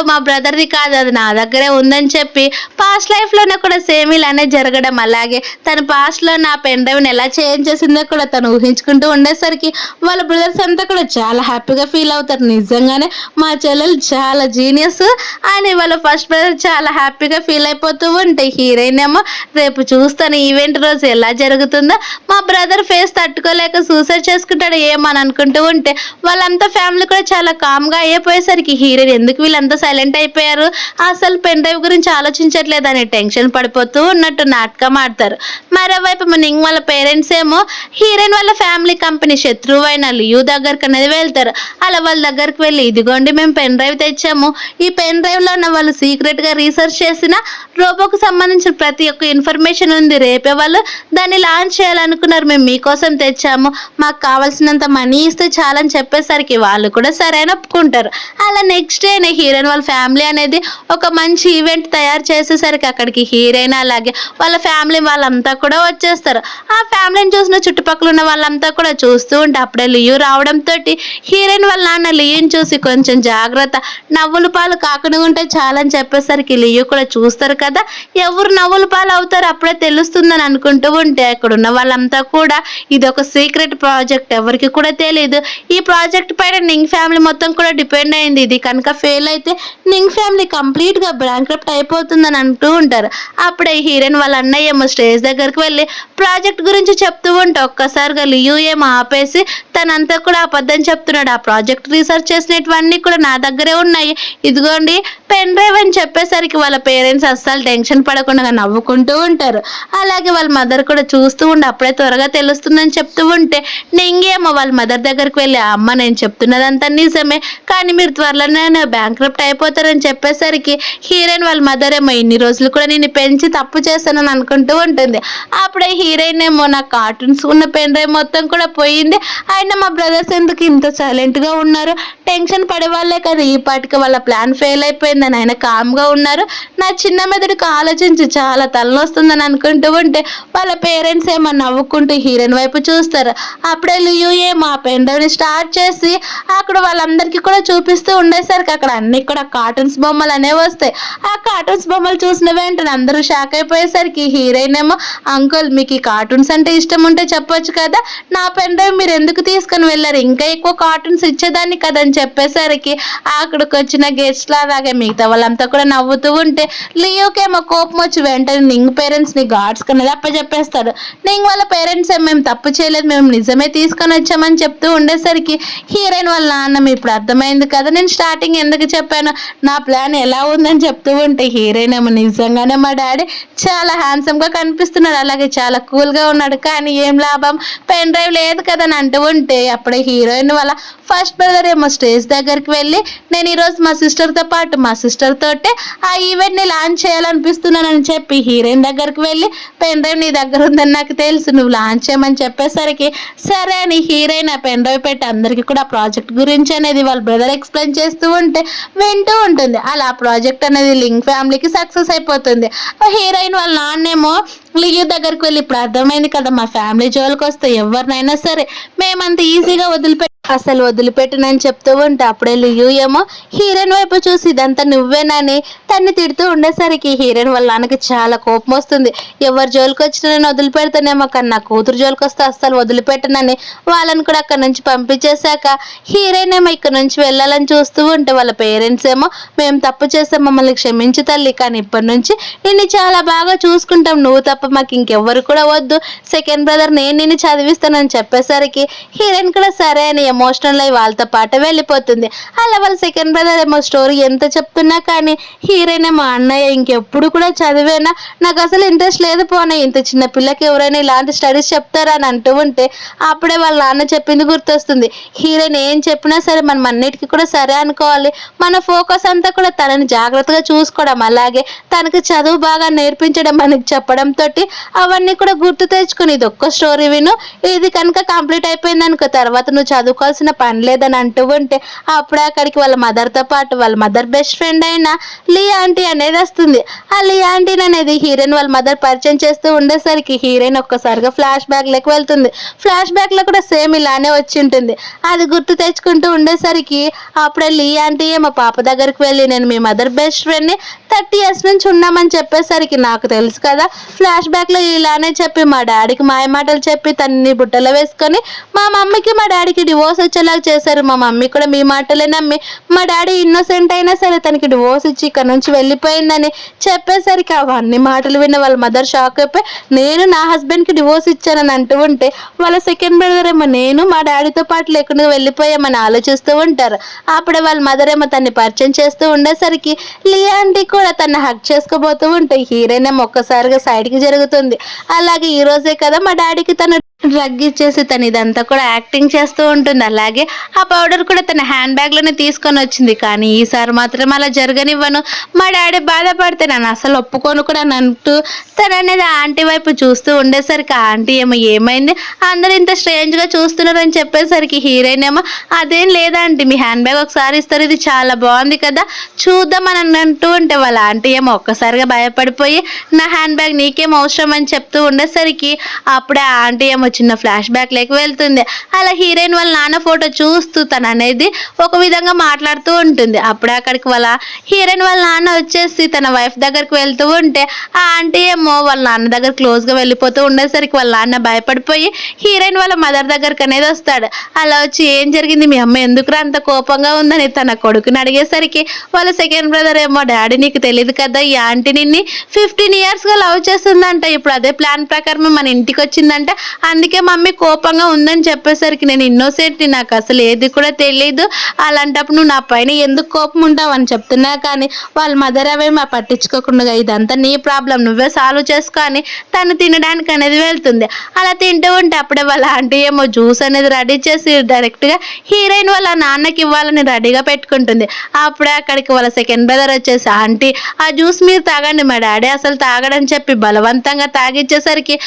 Speaker 1: మా బ్రదర్ది కాదు, అది నా దగ్గరే ఉందని చెప్పి పాస్ట్ లైఫ్ లోనే కూడా సేమ్ ఇలానే జరగడం అలాగే తన పాస్ట్ లో నా పెన్ డ్రైవ్ ఎలా చేంజ్ చేసిందో కూడా తను ఊహించుకుంటూ ఉండేసరికి వాళ్ళ బ్రదర్స్ అంతా కూడా చాలా హ్యాపీగా ఫీల్ అవుతారు. నిజంగానే మా చెల్లెలు చాలా జీనియస్ అని వాళ్ళ ఫస్ట్ బ్రదర్ చాలా హ్యాపీగా ఫీల్ అయిపోతూ ఉంటే హీరోయిన్ ఏమో రేపు చూస్తాను ఈవెంట్ రోజు ఎలా జరుగుతుందో మా బ్రదర్ ఫేస్ తట్టుకోలేక సూసైడ్ చేసుకుంటాడు ఏమని అనుకుంటూ ఉంటే వాళ్ళంతా ఫ్యామిలీ కూడా చాలా కామ్గా అయిపోయేసరికి హీరోయిన్ ఎందుకు వీళ్ళంతా సైలెంట్ అయిపోయారు అసలు పెన్ డ్రైవ్ గురించి ఆలోచించట్లేదని టెన్షన్ పడిపోతూ ఉన్నట్టు నాటకం ఆడతారు. మరోవైపు నింగ్ వాళ్ళ పేరెంట్స్ ఏమో హీరోయిన్ వాళ్ళ ఫ్యామిలీ కంపెనీ శత్రువు అయిన లియూ దగ్గరకు అనేది వెళ్తారు. అలా వాళ్ళ దగ్గరికి వెళ్ళి ఇదిగోండి మేము పెన్ డ్రైవ్ తెచ్చాము, ఈ పెన్ డ్రైవ్ లో ఉన్న వాళ్ళు సీక్రెట్ గా రీసెర్చ్ చేసిన రోబోకు సంబంధించిన ప్రతి ఒక్క ఇన్ఫర్మేషన్ ఉంది, రేపే వాళ్ళు దాన్ని లాంచ్ చేయాలనుకున్నారు, మేము మీకోసం తెచ్చాము, మాకు కావాల్సినంత మనీ ఇస్తే చాలని చెప్పేసరికి వాళ్ళు కూడా సరే అని ఒప్పుకుంటారు. అలా నెక్స్ట్ డే హీరోయిన్ వాళ్ళ ఫ్యామిలీ అనేది ఒక మంచి ఈవెంట్ తయారు చేసేసరికి అక్కడికి హీరోయిన్ అలాగే వాళ్ళ ఫ్యామిలీ వాళ్ళంతా కూడా వచ్చేస్తారు. ఆ ఫ్యామిలీని చూసిన చుట్టుపక్కల ఉన్న వాళ్ళంతా కూడా చూస్తూ ఉంటే అప్పుడే లియూ రావడంతో హీరోయిన్ వాళ్ళ నాన్న లియూని చూసి కొంచెం జాగ్రత్త, నవ్వుల పాలు కాకుండా ఉంటే చాలని చెప్పేసరికి లియూ కూడా చూస్తారు కదా ఎవరు నవ్వుల పాలు అవుతారు అప్పుడే తెలుస్తుందని అనుకుంటూ ఉంటే అక్కడ ఉన్న వాళ్ళంతా కూడా ఇది ఒక సీక్రెట్ ప్రాజెక్ట్, ఎవరికి కూడా తెలియదు, ఈ ప్రాజెక్ట్ పైన నింగ్ ఫ్యామిలీ మొత్తం కూడా డిపెండ్ అయింది, ఇది కనుక ఫెయిల్ అయితే నింగ్ ఫ్యామిలీ కంప్లీట్ గా బ్యాంక్రప్ట్ అయిపోతుందని అంటూ ఉంటారు. అప్పుడే హీరోయిన్ వాళ్ళ అన్నయ్య ఏమో స్టేజ్ దగ్గరికి వెళ్ళి ప్రాజెక్ట్ గురించి చెప్తూ ఉంటే ఒక్కసారిగా లియూ ఏమో ఆపేసి తనంతా కూడా అబద్ధం చెప్తున్నాడు, ఆ ప్రాజెక్ట్ రీసెర్చ్ చేసినటువన్నీ కూడా నా దగ్గరే ఉన్నాయి, ఇదిగోండి పెన్ డ్రైవ్ అని చెప్పేసరికి వాళ్ళ పేరెంట్స్ అస్సలు టెన్షన్ పడకుండా నవ్వుకుంటూ ఉంటారు. అలాగే వాళ్ళ మదర్ కూడా చూస్తూ ఉండి అప్పుడే త్వరగా తెలుస్తుందని చెప్తూ ఉంటే నింగేమో వాళ్ళ మదర్ దగ్గరికి వెళ్ళి అమ్మ నేను చెప్తున్నదంతా నిజమే కానీ మీరు త్వరలోనే బ్యాంక్రప్ట్ అయిపోతారని చెప్పేసరికి హీరోయిన్ వాళ్ళ మదర్ ఏమో ఇన్ని రోజులు కూడా నేను పెంచి తప్పు చేశానని అనుకుంటూ ఉంటుంది. అప్పుడే హీరోయిన్ ఏమో నా కార్టూన్స్ ఉన్న పెన్ డ్రైవ్ మొత్తం కూడా పోయింది, అయినా మా బ్రదర్స్ ఎందుకు ఇంత సైలెంట్ గా ఉన్నారు, టెన్షన్ పడే వాళ్ళే కదా ఈ పాటికి వాళ్ళ ప్లాన్ ఫెయిల్ అయిపోయిందని ఆయన కామ్గా ఉన్నారు, నా చిన్న మెదడుకు ఆలోచించి చాలా తలనొస్తుందని అనుకుంటూ ఉంటే వాళ్ళ పేరెంట్స్ ఏమో నవ్వుకుంటూ హీరోయిన్ వైపు చూస్తారు. అప్పుడే లియూ ఏమో ఆ పెన్ డ్రైవ్ని స్టార్ట్ చేసి అక్కడ వాళ్ళందరికీ కూడా చూపిస్తూ ఉండేసరికి అక్కడ అన్ని కూడా కార్టూన్స్ బొమ్మలు అనేవి వస్తాయి. ఆ కార్టూన్స్ బొమ్మలు చూసిన వెంటనే అందరూ షాక్ అయిపోయేసరికి హీరోయిన్ ఏమో అంకుల్ మీకు ఈ కార్టూన్స్ అంటే ఇష్టం ఉంటే చెప్పొచ్చు కదా, నా పెన్ డ్రైవ్ మీరు ఎందుకు తీసుకొని వెళ్ళారు, ఇంకా ఎక్కువ కార్టూన్స్ ఇచ్చేదాన్ని కదని చెప్పేసరికి అక్కడికి వచ్చిన గెస్ట్ లాగా మిగతా వాళ్ళంతా కూడా నవ్వుతూ ఉంటే లియోకేమో కోపం వచ్చి వెంటనే నింగ్ పేరెంట్స్ ని గార్డ్స్ కనేది అప్పచెప్పేస్తాడు. నింగ్ వాళ్ళ పేరెంట్స్ మేము తప్పు చేయలేదు, మేము నిజమే తీసుకొని వచ్చామని చెప్తూ ఉండేసరికి హీరోయిన్ వాళ్ళ నాన్న ఇప్పుడు అర్థమైంది కదా నేను స్టార్టింగ్ ఎందుకు చెప్పాను నా ప్లాన్ ఎలా ఉందని చెప్తూ ఉంటే హీరోయిన్ ఏమో నిజంగానే మా డాడీ చాలా హ్యాండ్సమ్ గా కనిపిస్తున్నాడు, అలాగే చాలా కూల్ గా ఉన్నాడు, కానీ ఏం లాభం పెన్ డ్రైవ్ లేదు కదా అని అంటూ ఉంటే అప్పుడే హీరోయిన్ వాళ్ళ ఫస్ట్ బ్రదర్ ఏమో స్టేజ్ దగ్గరికి వెళ్ళి నేను ఈరోజు మా సిస్టర్తో పాటు మా సిస్టర్ తోటే ఆ ఈవెంట్ని లాంచ్ చేయాలనిపిస్తున్నానని చెప్పి హీరోయిన్ దగ్గరికి వెళ్ళి పెన్ డ్రైవ్ నీ దగ్గర ఉందని నాకు తెలుసు, నువ్వు లాంచ్ చేయమని చెప్పేసరికి సరే అని హీరోయిన్ ఆ పెన్ డ్రైవ్ పెట్టి అందరికీ కూడా ప్రాజెక్ట్ గురించి అనేది వాళ్ళ బ్రదర్ ఎక్స్ప్లెయిన్ చేస్తూ ఉంటే వింటూ ఉంటుంది. అలా ప్రాజెక్ట్ అనేది లింక్ ఫ్యామిలీకి సక్సెస్ అయిపోతుంది. హీరోయిన్ వాళ్ళ నాన్నేమో లియు దగ్గరికి వెళ్ళి ఇప్పుడు అర్థమైంది కదా మా ఫ్యామిలీ జోలికి వస్తే ఎవరినైనా సరే మేమంత ఈజీగా వదిలిపెట్టనని చెప్తూ ఉంటే అప్పుడే లియు ఏమో హీరోయిన్ వైపు చూసి ఇదంతా నువ్వేనని తన్ని తిడుతూ ఉండేసరికి హీరోయిన్ వాళ్ళ నాన్నకి చాలా కోపం వస్తుంది. ఎవరి జోలికి వచ్చినా నేను వదిలిపెడతానేమో కానీ నా కూతురు జోలికి వస్తే అస్సలు వదిలిపెట్టనని వాళ్ళని కూడా అక్కడ నుంచి పంపించేశాక హీరోయిన్ ఏమో ఇక్కడ నుంచి వెళ్ళాలని చూస్తూ ఉంటే వాళ్ళ పేరెంట్స్ ఏమో మేము తప్పు చేస్తే మమ్మల్ని క్షమించు తల్లి, కానీ ఇప్పటి నుంచి నిన్ను చాలా బాగా చూసుకుంటాం, నువ్వు తప్ప మాకు ఇంకెవ్వరు కూడా వద్దు, సెకండ్ బ్రదర్ నేను నిన్ను చదివిస్తానని చెప్పేసరికి హీరోయిన్ కూడా సరే అని ఎమోషనల్ అయ్యి వాళ్ళతో పాటు వెళ్ళిపోతుంది. అలా వాళ్ళ సెకండ్ బ్రదర్ ఏమో స్టోరీ ఎంత చెప్తున్నా కానీ హీరోయిన్ ఏమో అన్నయ్య ఇంకెప్పుడు కూడా చదివేనా, నాకు అసలు ఇంట్రెస్ట్ లేదు పోనీ, ఇంత చిన్న పిల్లకి ఎవరైనా ఇలాంటి స్టడీస్ చెప్తారా అని అంటూ ఉంటే అప్పుడే వాళ్ళ నాన్న చెప్పింది గుర్తొస్తుంది. హీరోయిన్ ఏం చెప్పినా సరే మనం అన్నిటికీ కూడా సరే అనుకోవాలి, మన ఫోకస్ అంతా కూడా తనని జాగ్రత్తగా చూసుకోవడం అలాగే తనకి చదువు బాగా నేర్పించడం మనకి చెప్పడంతో అవన్నీ కూడా గుర్తు తెచ్చుకుని ఇది ఒక్క స్టోరీ విను, ఇది కనుక కంప్లీట్ అయిపోయింది అనుకో తర్వాత నువ్వు చదువుకోవాల్సిన పని లేదని అంటూ ఉంటే అప్పుడే అక్కడికి వాళ్ళ మదర్తో పాటు వాళ్ళ మదర్ బెస్ట్ ఫ్రెండ్ అయిన లీ ఆంటీ అనేది వస్తుంది. ఆ లీ ఆంటీ అనేది హీరోయిన్ వాళ్ళ మదర్ పరిచయం చేస్తూ ఉండేసరికి హీరోయిన్ ఒక్కసారిగా ఫ్లాష్ బ్యాక్ లెక్క వెళ్తుంది. ఫ్లాష్ బ్యాక్ లో కూడా సేమ్ ఇలానే వచ్చి ఉంటుంది. అది గుర్తు తెచ్చుకుంటూ ఉండేసరికి అప్పుడే లీ ఆంటీ మా పాప దగ్గరికి వెళ్ళి నేను మీ మదర్ బెస్ట్ ఫ్రెండ్ని 30 years నుంచి ఉన్నామని చెప్పేసరికి నాకు తెలుసు కదా, ఫ్లాష్ బ్యాక్ లో ఇలానే చెప్పి మా డాడీకి మాయ మాటలు చెప్పి తన్ని బుట్టలో వేసుకొని మా మమ్మీకి మా డాడీకి డివోర్స్ వచ్చేలాగా చేశారు. మా మమ్మీ కూడా మీ మాటలే నమ్మి మా డాడీ ఇన్నోసెంట్ అయినా సరే తనకి డివోర్స్ ఇచ్చి ఇక్కడ నుంచి వెళ్ళిపోయిందని చెప్పేసరికి అవన్నీ మాటలు విన్న వాళ్ళ మదర్ షాక్ అయిపోయి నేను నా హస్బెండ్కి డివోర్స్ ఇచ్చానని అంటూ ఉంటే వాళ్ళ సెకండ్ బ్రదర్ ఏమో నేను మా డాడీతో పాటు లేకుండా వెళ్ళిపోయామని ఆలోచిస్తూ ఉంటారు. అప్పుడే వాళ్ళ మదర్ ఏమో తన్ని పరిచయం చేస్తూ ఉండేసరికి లియాంటి కూడా తన హక్ చేసుకోబోతూ ఉంటే హీరోయిన్ ఏమో ఒక్కసారిగా సైడ్కి జరుగుతుంది. అలాగే ఈ రోజే కదా మా డాడీకి తను డ్రగ్ ఇచ్చేసి తను ఇదంతా కూడా యాక్టింగ్ చేస్తూ ఉంటుంది. అలాగే ఆ పౌడర్ కూడా తన హ్యాండ్ బ్యాగ్లోనే తీసుకొని వచ్చింది, కానీ ఈసారి మాత్రం అలా జరగనివ్వను, మా డాడీ బాధపడితే నన్ను అసలు ఒప్పుకోను కూడా అంటూ తను అనేది ఆంటీ వైపు చూస్తూ ఉండేసరికి ఆంటీ ఏమో ఏమైంది అందరూ ఇంత స్ట్రేంజ్గా చూస్తున్నారని చెప్పేసరికి హీరోయిన్ ఏమో అదేం లేదంటే మీ హ్యాండ్ బ్యాగ్ ఒకసారి ఇస్తారు, ఇది చాలా బాగుంది కదా చూద్దాం అని అంటూ ఉంటే వాళ్ళ ఆంటీ ఏమో ఒక్కసారిగా భయపడిపోయి నా హ్యాండ్ బ్యాగ్ నీకేం అవసరం అని చెప్తూ ఉండేసరికి అప్పుడే ఆంటీ ఏమో చిన్న ఫ్లాష్ బ్యాక్ లేక వెళ్తుంది. అలా హీరోయిన్ వాళ్ళ నాన్న ఫోటో చూస్తూ తను అనేది ఒక విధంగా మాట్లాడుతూ ఉంటుంది. అప్పుడే అక్కడికి వాళ్ళ హీరోయిన్ వాళ్ళ నాన్న వచ్చేసి తన వైఫ్ దగ్గరికి వెళ్తూ ఉంటే ఆ ఆంటీ ఏమో వాళ్ళ నాన్న దగ్గర క్లోజ్గా వెళ్ళిపోతూ ఉండేసరికి వాళ్ళ నాన్న భయపడిపోయి హీరోయిన్ వాళ్ళ మదర్ దగ్గరికి అనేది వస్తాడు. అలా వచ్చి ఏం జరిగింది మీ అమ్మ ఎందుకురా అంత కోపంగా ఉందని తన కొడుకుని అడిగేసరికి వాళ్ళ సెకండ్ బ్రదర్ ఏమో డాడీ నీకు తెలియదు కదా ఈ ఆంటీ నిన్ని 15 yearsగా లవ్ చేస్తుందంట, ఇప్పుడు అదే ప్లాన్ ప్రకారం మన ఇంటికి వచ్చిందంట, అందుకే మమ్మీ కోపంగా ఉందని చెప్పేసరికి నేను ఇన్నోసెంట్ని నాకు అసలు ఏది కూడా తెలియదు, అలాంటప్పుడు నువ్వు నా పైన ఎందుకు కోపం ఉంటావు అని చెప్తున్నా కానీ వాళ్ళ మదర్ అవేమో పట్టించుకోకుండా ఇదంతా నీ ప్రాబ్లం నువ్వే సాల్వ్ చేసుకో అని తను తినడానికి అనేది వెళ్తుంది. అలా తింటూ ఉంటే అప్పుడే వాళ్ళ ఆంటీ ఏమో జ్యూస్ అనేది రెడీ చేసి డైరెక్ట్గా హీరోయిన్ వాళ్ళ నాన్నకి ఇవ్వాలని రెడీగా పెట్టుకుంటుంది. అప్పుడే అక్కడికి వాళ్ళ సెకండ్ బ్రదర్ వచ్చేసి ఆంటీ ఆ జ్యూస్ మీరు తాగండి మా డాడీ అసలు తాగడని చెప్పి బలవంతంగా తాగిచ్చేసరికి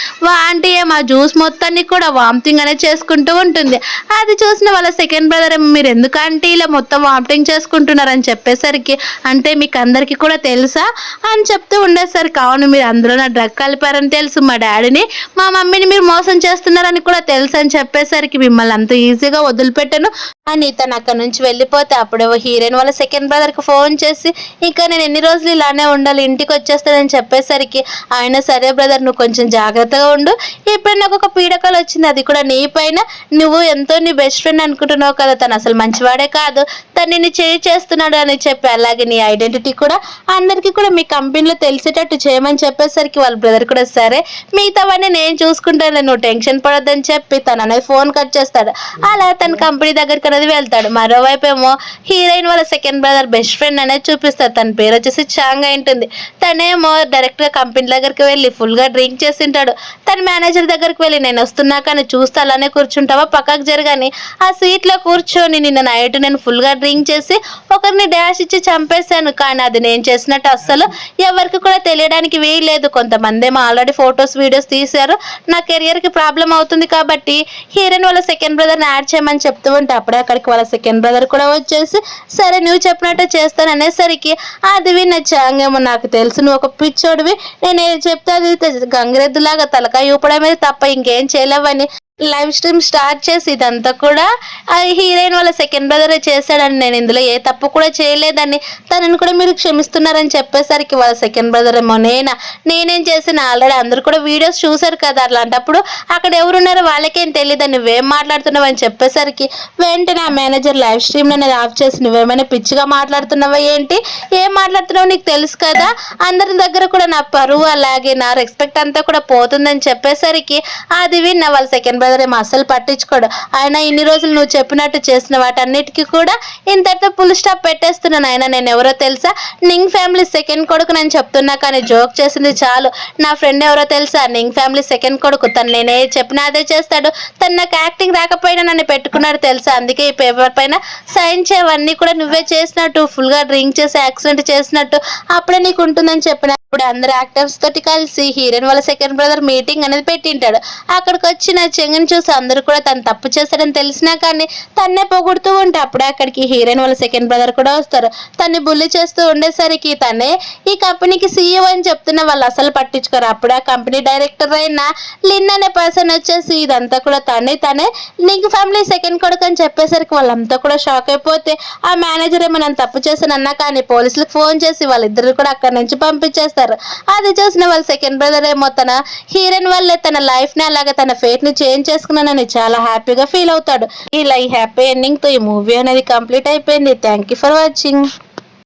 Speaker 1: ఆంటీ ఏమో ఆ జ్యూస్ మొత్తాన్ని కూడా వామిటింగ్ అనేది చేసుకుంటూ ఉంటుంది. అది చూసిన వాళ్ళ సెకండ్ బ్రదర్ ఏమో మీరు ఎందుకు ఆంటీ ఇలా మొత్తం వామిటింగ్ చేసుకుంటున్నారని చెప్పేసరికి అంటే మీకు అందరికీ కూడా తెలుసా అని చెప్తూ ఉండేసరికి అవును మీరు అందులో నా డ్రగ్ కలిపారని తెలుసు, మా డాడీని మా మమ్మీని మీరు మోసం చేస్తున్నారని కూడా తెలుసు అని చెప్పేసరికి మిమ్మల్ని అంత ఈజీగా వదిలిపెట్టను అని తను అక్కడ నుంచి వెళ్ళిపోతే అప్పుడే హీరోయిన్ వాళ్ళ సెకండ్ బ్రదర్కి ఫోన్ చేసి ఇంకా నేను ఎన్ని రోజులు ఇలానే ఉండాలి ఇంటికి వచ్చేస్తానని చెప్పేసరికి ఆయన సరే బ్రదర్ నువ్వు కొంచెం జాగ్రత్తగా ఉండు, ఇప్పుడు నాకు ఒక పీడకలు వచ్చింది అది కూడా నీ పైన, నువ్వు ఎంతో నీ బెస్ట్ ఫ్రెండ్ అనుకుంటున్నావు కదా తను అసలు మంచివాడే కాదు తను నిన్ను చేస్తున్నాడు అని చెప్పి అలాగే నీ ఐడెంటిటీ కూడా అందరికీ కూడా మీ కంపెనీలో తెలిసేటట్టు చేయమని చెప్పేసరికి వాళ్ళ బ్రదర్ కూడా సరే మిగతావన్నీ నేను చూసుకుంటాను నువ్వు టెన్షన్ పడొద్దని చెప్పి తను అనేది ఫోన్ కట్ చేస్తాడు. అలా తన కంపెనీ దగ్గరికి అనేది వెళ్తాడు. మరోవైపు ఏమో హీరోయిన్ వాళ్ళ సెకండ్ బ్రదర్ బెస్ట్ ఫ్రెండ్ అనేది చూపిస్తాడు. తన పేరు వచ్చేసి చాంగ్ ఉంటుంది. తనేమో డైరెక్ట్గా కంపెనీ దగ్గరికి వెళ్ళి ఫుల్గా డ్రింక్ చేసింటాడు. తన మేనేజర్ దగ్గరికి వెళ్ళి నేను నేను వస్తున్నా కానీ చూస్తే అలానే కూర్చుంటావా, పక్కకు జరగని ఆ సీట్లో కూర్చొని నిన్న నైట్ నేను ఫుల్గా డ్రింక్ చేసి ఒకరిని డాష్ ఇచ్చి చంపేశాను. కానీ అది నేను చేసినట్టు అస్సలు ఎవరికి కూడా తెలియడానికి వీల్లేదు. కొంతమంది ఏమో ఆల్రెడీ ఫొటోస్ వీడియోస్ తీశారు. నా కెరియర్కి ప్రాబ్లం అవుతుంది కాబట్టి హీరోయిన్ వాళ్ళ సెకండ్ బ్రదర్ని యాడ్ చేయమని చెప్తూ ఉంటే అప్పుడే అక్కడికి వాళ్ళ సెకండ్ బ్రదర్ కూడా వచ్చేసి సరే నువ్వు చెప్పినట్టు చేస్తాను అనేసరికి అది విన్న చాంగేమో నాకు తెలుసు నువ్వు ఒక పిచ్చోడివి, నేను ఏది చెప్తే అది గంగిరెద్దులాగా తలకాయ ఊపడమే తప్ప ఇంకేం చేయలేవని లైవ్ స్ట్రీమ్ స్టార్ట్ చేసి ఇదంతా కూడా ఆ హీరోయిన్ వాళ్ళ సెకండ్ బ్రదరే చేశాడని, నేను ఇందులో ఏ తప్పు కూడా చేయలేదని, తనని కూడా మీరు క్షమిస్తున్నారని చెప్పేసరికి వాళ్ళ సెకండ్ బ్రదర్ ఏమో నేనేం చేసిన ఆల్రెడీ అందరూ కూడా వీడియోస్ చూశారు కదా, అట్లాంటప్పుడు అక్కడ ఎవరున్నారో వాళ్ళకేం తెలియదు నువ్వేం మాట్లాడుతున్నావు అని చెప్పేసరికి వెంటనే ఆ మేనేజర్ లైవ్ స్ట్రీమ్ అనేది ఆఫ్ చేసి నువ్వేమైనా పిచ్చిగా మాట్లాడుతున్నావా ఏంటి, ఏం మాట్లాడుతున్నావు నీకు తెలుసు కదా, అందరి దగ్గర కూడా నా పరువు అలాగే నా రెస్పెక్ట్ అంతా కూడా పోతుందని చెప్పేసరికి అది విన్న వాళ్ళ సెకండ్ బ్రదర్ ఏమో అస్సలు పట్టించుకోడు. ఆయన ఇన్ని రోజులు నువ్వు చెప్పినట్టు చేసిన వాటన్నిటికీ కూడా ఇంతటితో ఫుల్ స్టాప్ పెట్టేస్తున్నాను. ఆయన నేను ఎవరో తెలుసా, నింగ్ ఫ్యామిలీ సెకండ్ కొడుకు నేను చెప్తున్నా కానీ జోక్ చేసింది చాలు. నా ఫ్రెండ్ ఎవరో తెలుసా, నింగ్ ఫ్యామిలీ సెకండ్ కొడుకు, తను నేనే చెప్పినా అదే చేస్తాడు, తను నాకు యాక్టింగ్ రాకపోయినా నన్ను పెట్టుకున్నాడు తెలుసా, అందుకే ఈ పేపర్ పైన సైన్ చేయవన్నీ కూడా నువ్వే చేసినట్టు, ఫుల్గా డ్రింక్ చేసి యాక్సిడెంట్ చేసినట్టు అప్పుడే నీకు ఉంటుందని చెప్పిన. ఇప్పుడు అందరు యాక్టర్స్ తోటి కలిసి హీరోయిన్ వాళ్ళ సెకండ్ బ్రదర్ మీటింగ్ అనేది పెట్టింటాడు. అక్కడికి వచ్చిన చెంగుని చూసి అందరూ కూడా తను తప్పు చేశాడని తెలిసినా కానీ తన్నే పొగుడుతూ ఉంటే అప్పుడే అక్కడికి హీరోయిన్ వాళ్ళ సెకండ్ బ్రదర్ కూడా వస్తారు. తన్ని బుల్లి చేస్తూ ఉండేసరికి తనే ఈ కంపెనీకి సీఈఓ అని చెప్తున్న వాళ్ళు అసలు పట్టించుకోరు. అప్పుడే ఆ కంపెనీ డైరెక్టర్ అయిన లిన్ అనే పర్సన్ వచ్చేసి ఇదంతా కూడా తనే నీకు ఫ్యామిలీ సెకండ్ కొడుకు అని చెప్పేసరికి వాళ్ళంతా కూడా షాక్ అయిపోతే ఆ మేనేజర్ ఏమో నన్ను తప్పు చేశానన్నా కానీ పోలీసులకు ఫోన్ చేసి వాళ్ళిద్దరు కూడా అక్కడి నుంచి పంపించేస్తారు. అది చూసిన వాళ్ళ సెకండ్ బ్రదర్ ఏమో తన హీరోయిన్ వల్లే తన లైఫ్ ని అలాగే తన ఫేట్ ని చేంజ్ చేసుకున్నానని చాలా హ్యాపీగా ఫీల్ అవుతాడు. ఇలా ఈ హ్యాపీ ఎండింగ్ తో ఈ మూవీ అనేది కంప్లీట్ అయిపోయింది. Thank you for watching.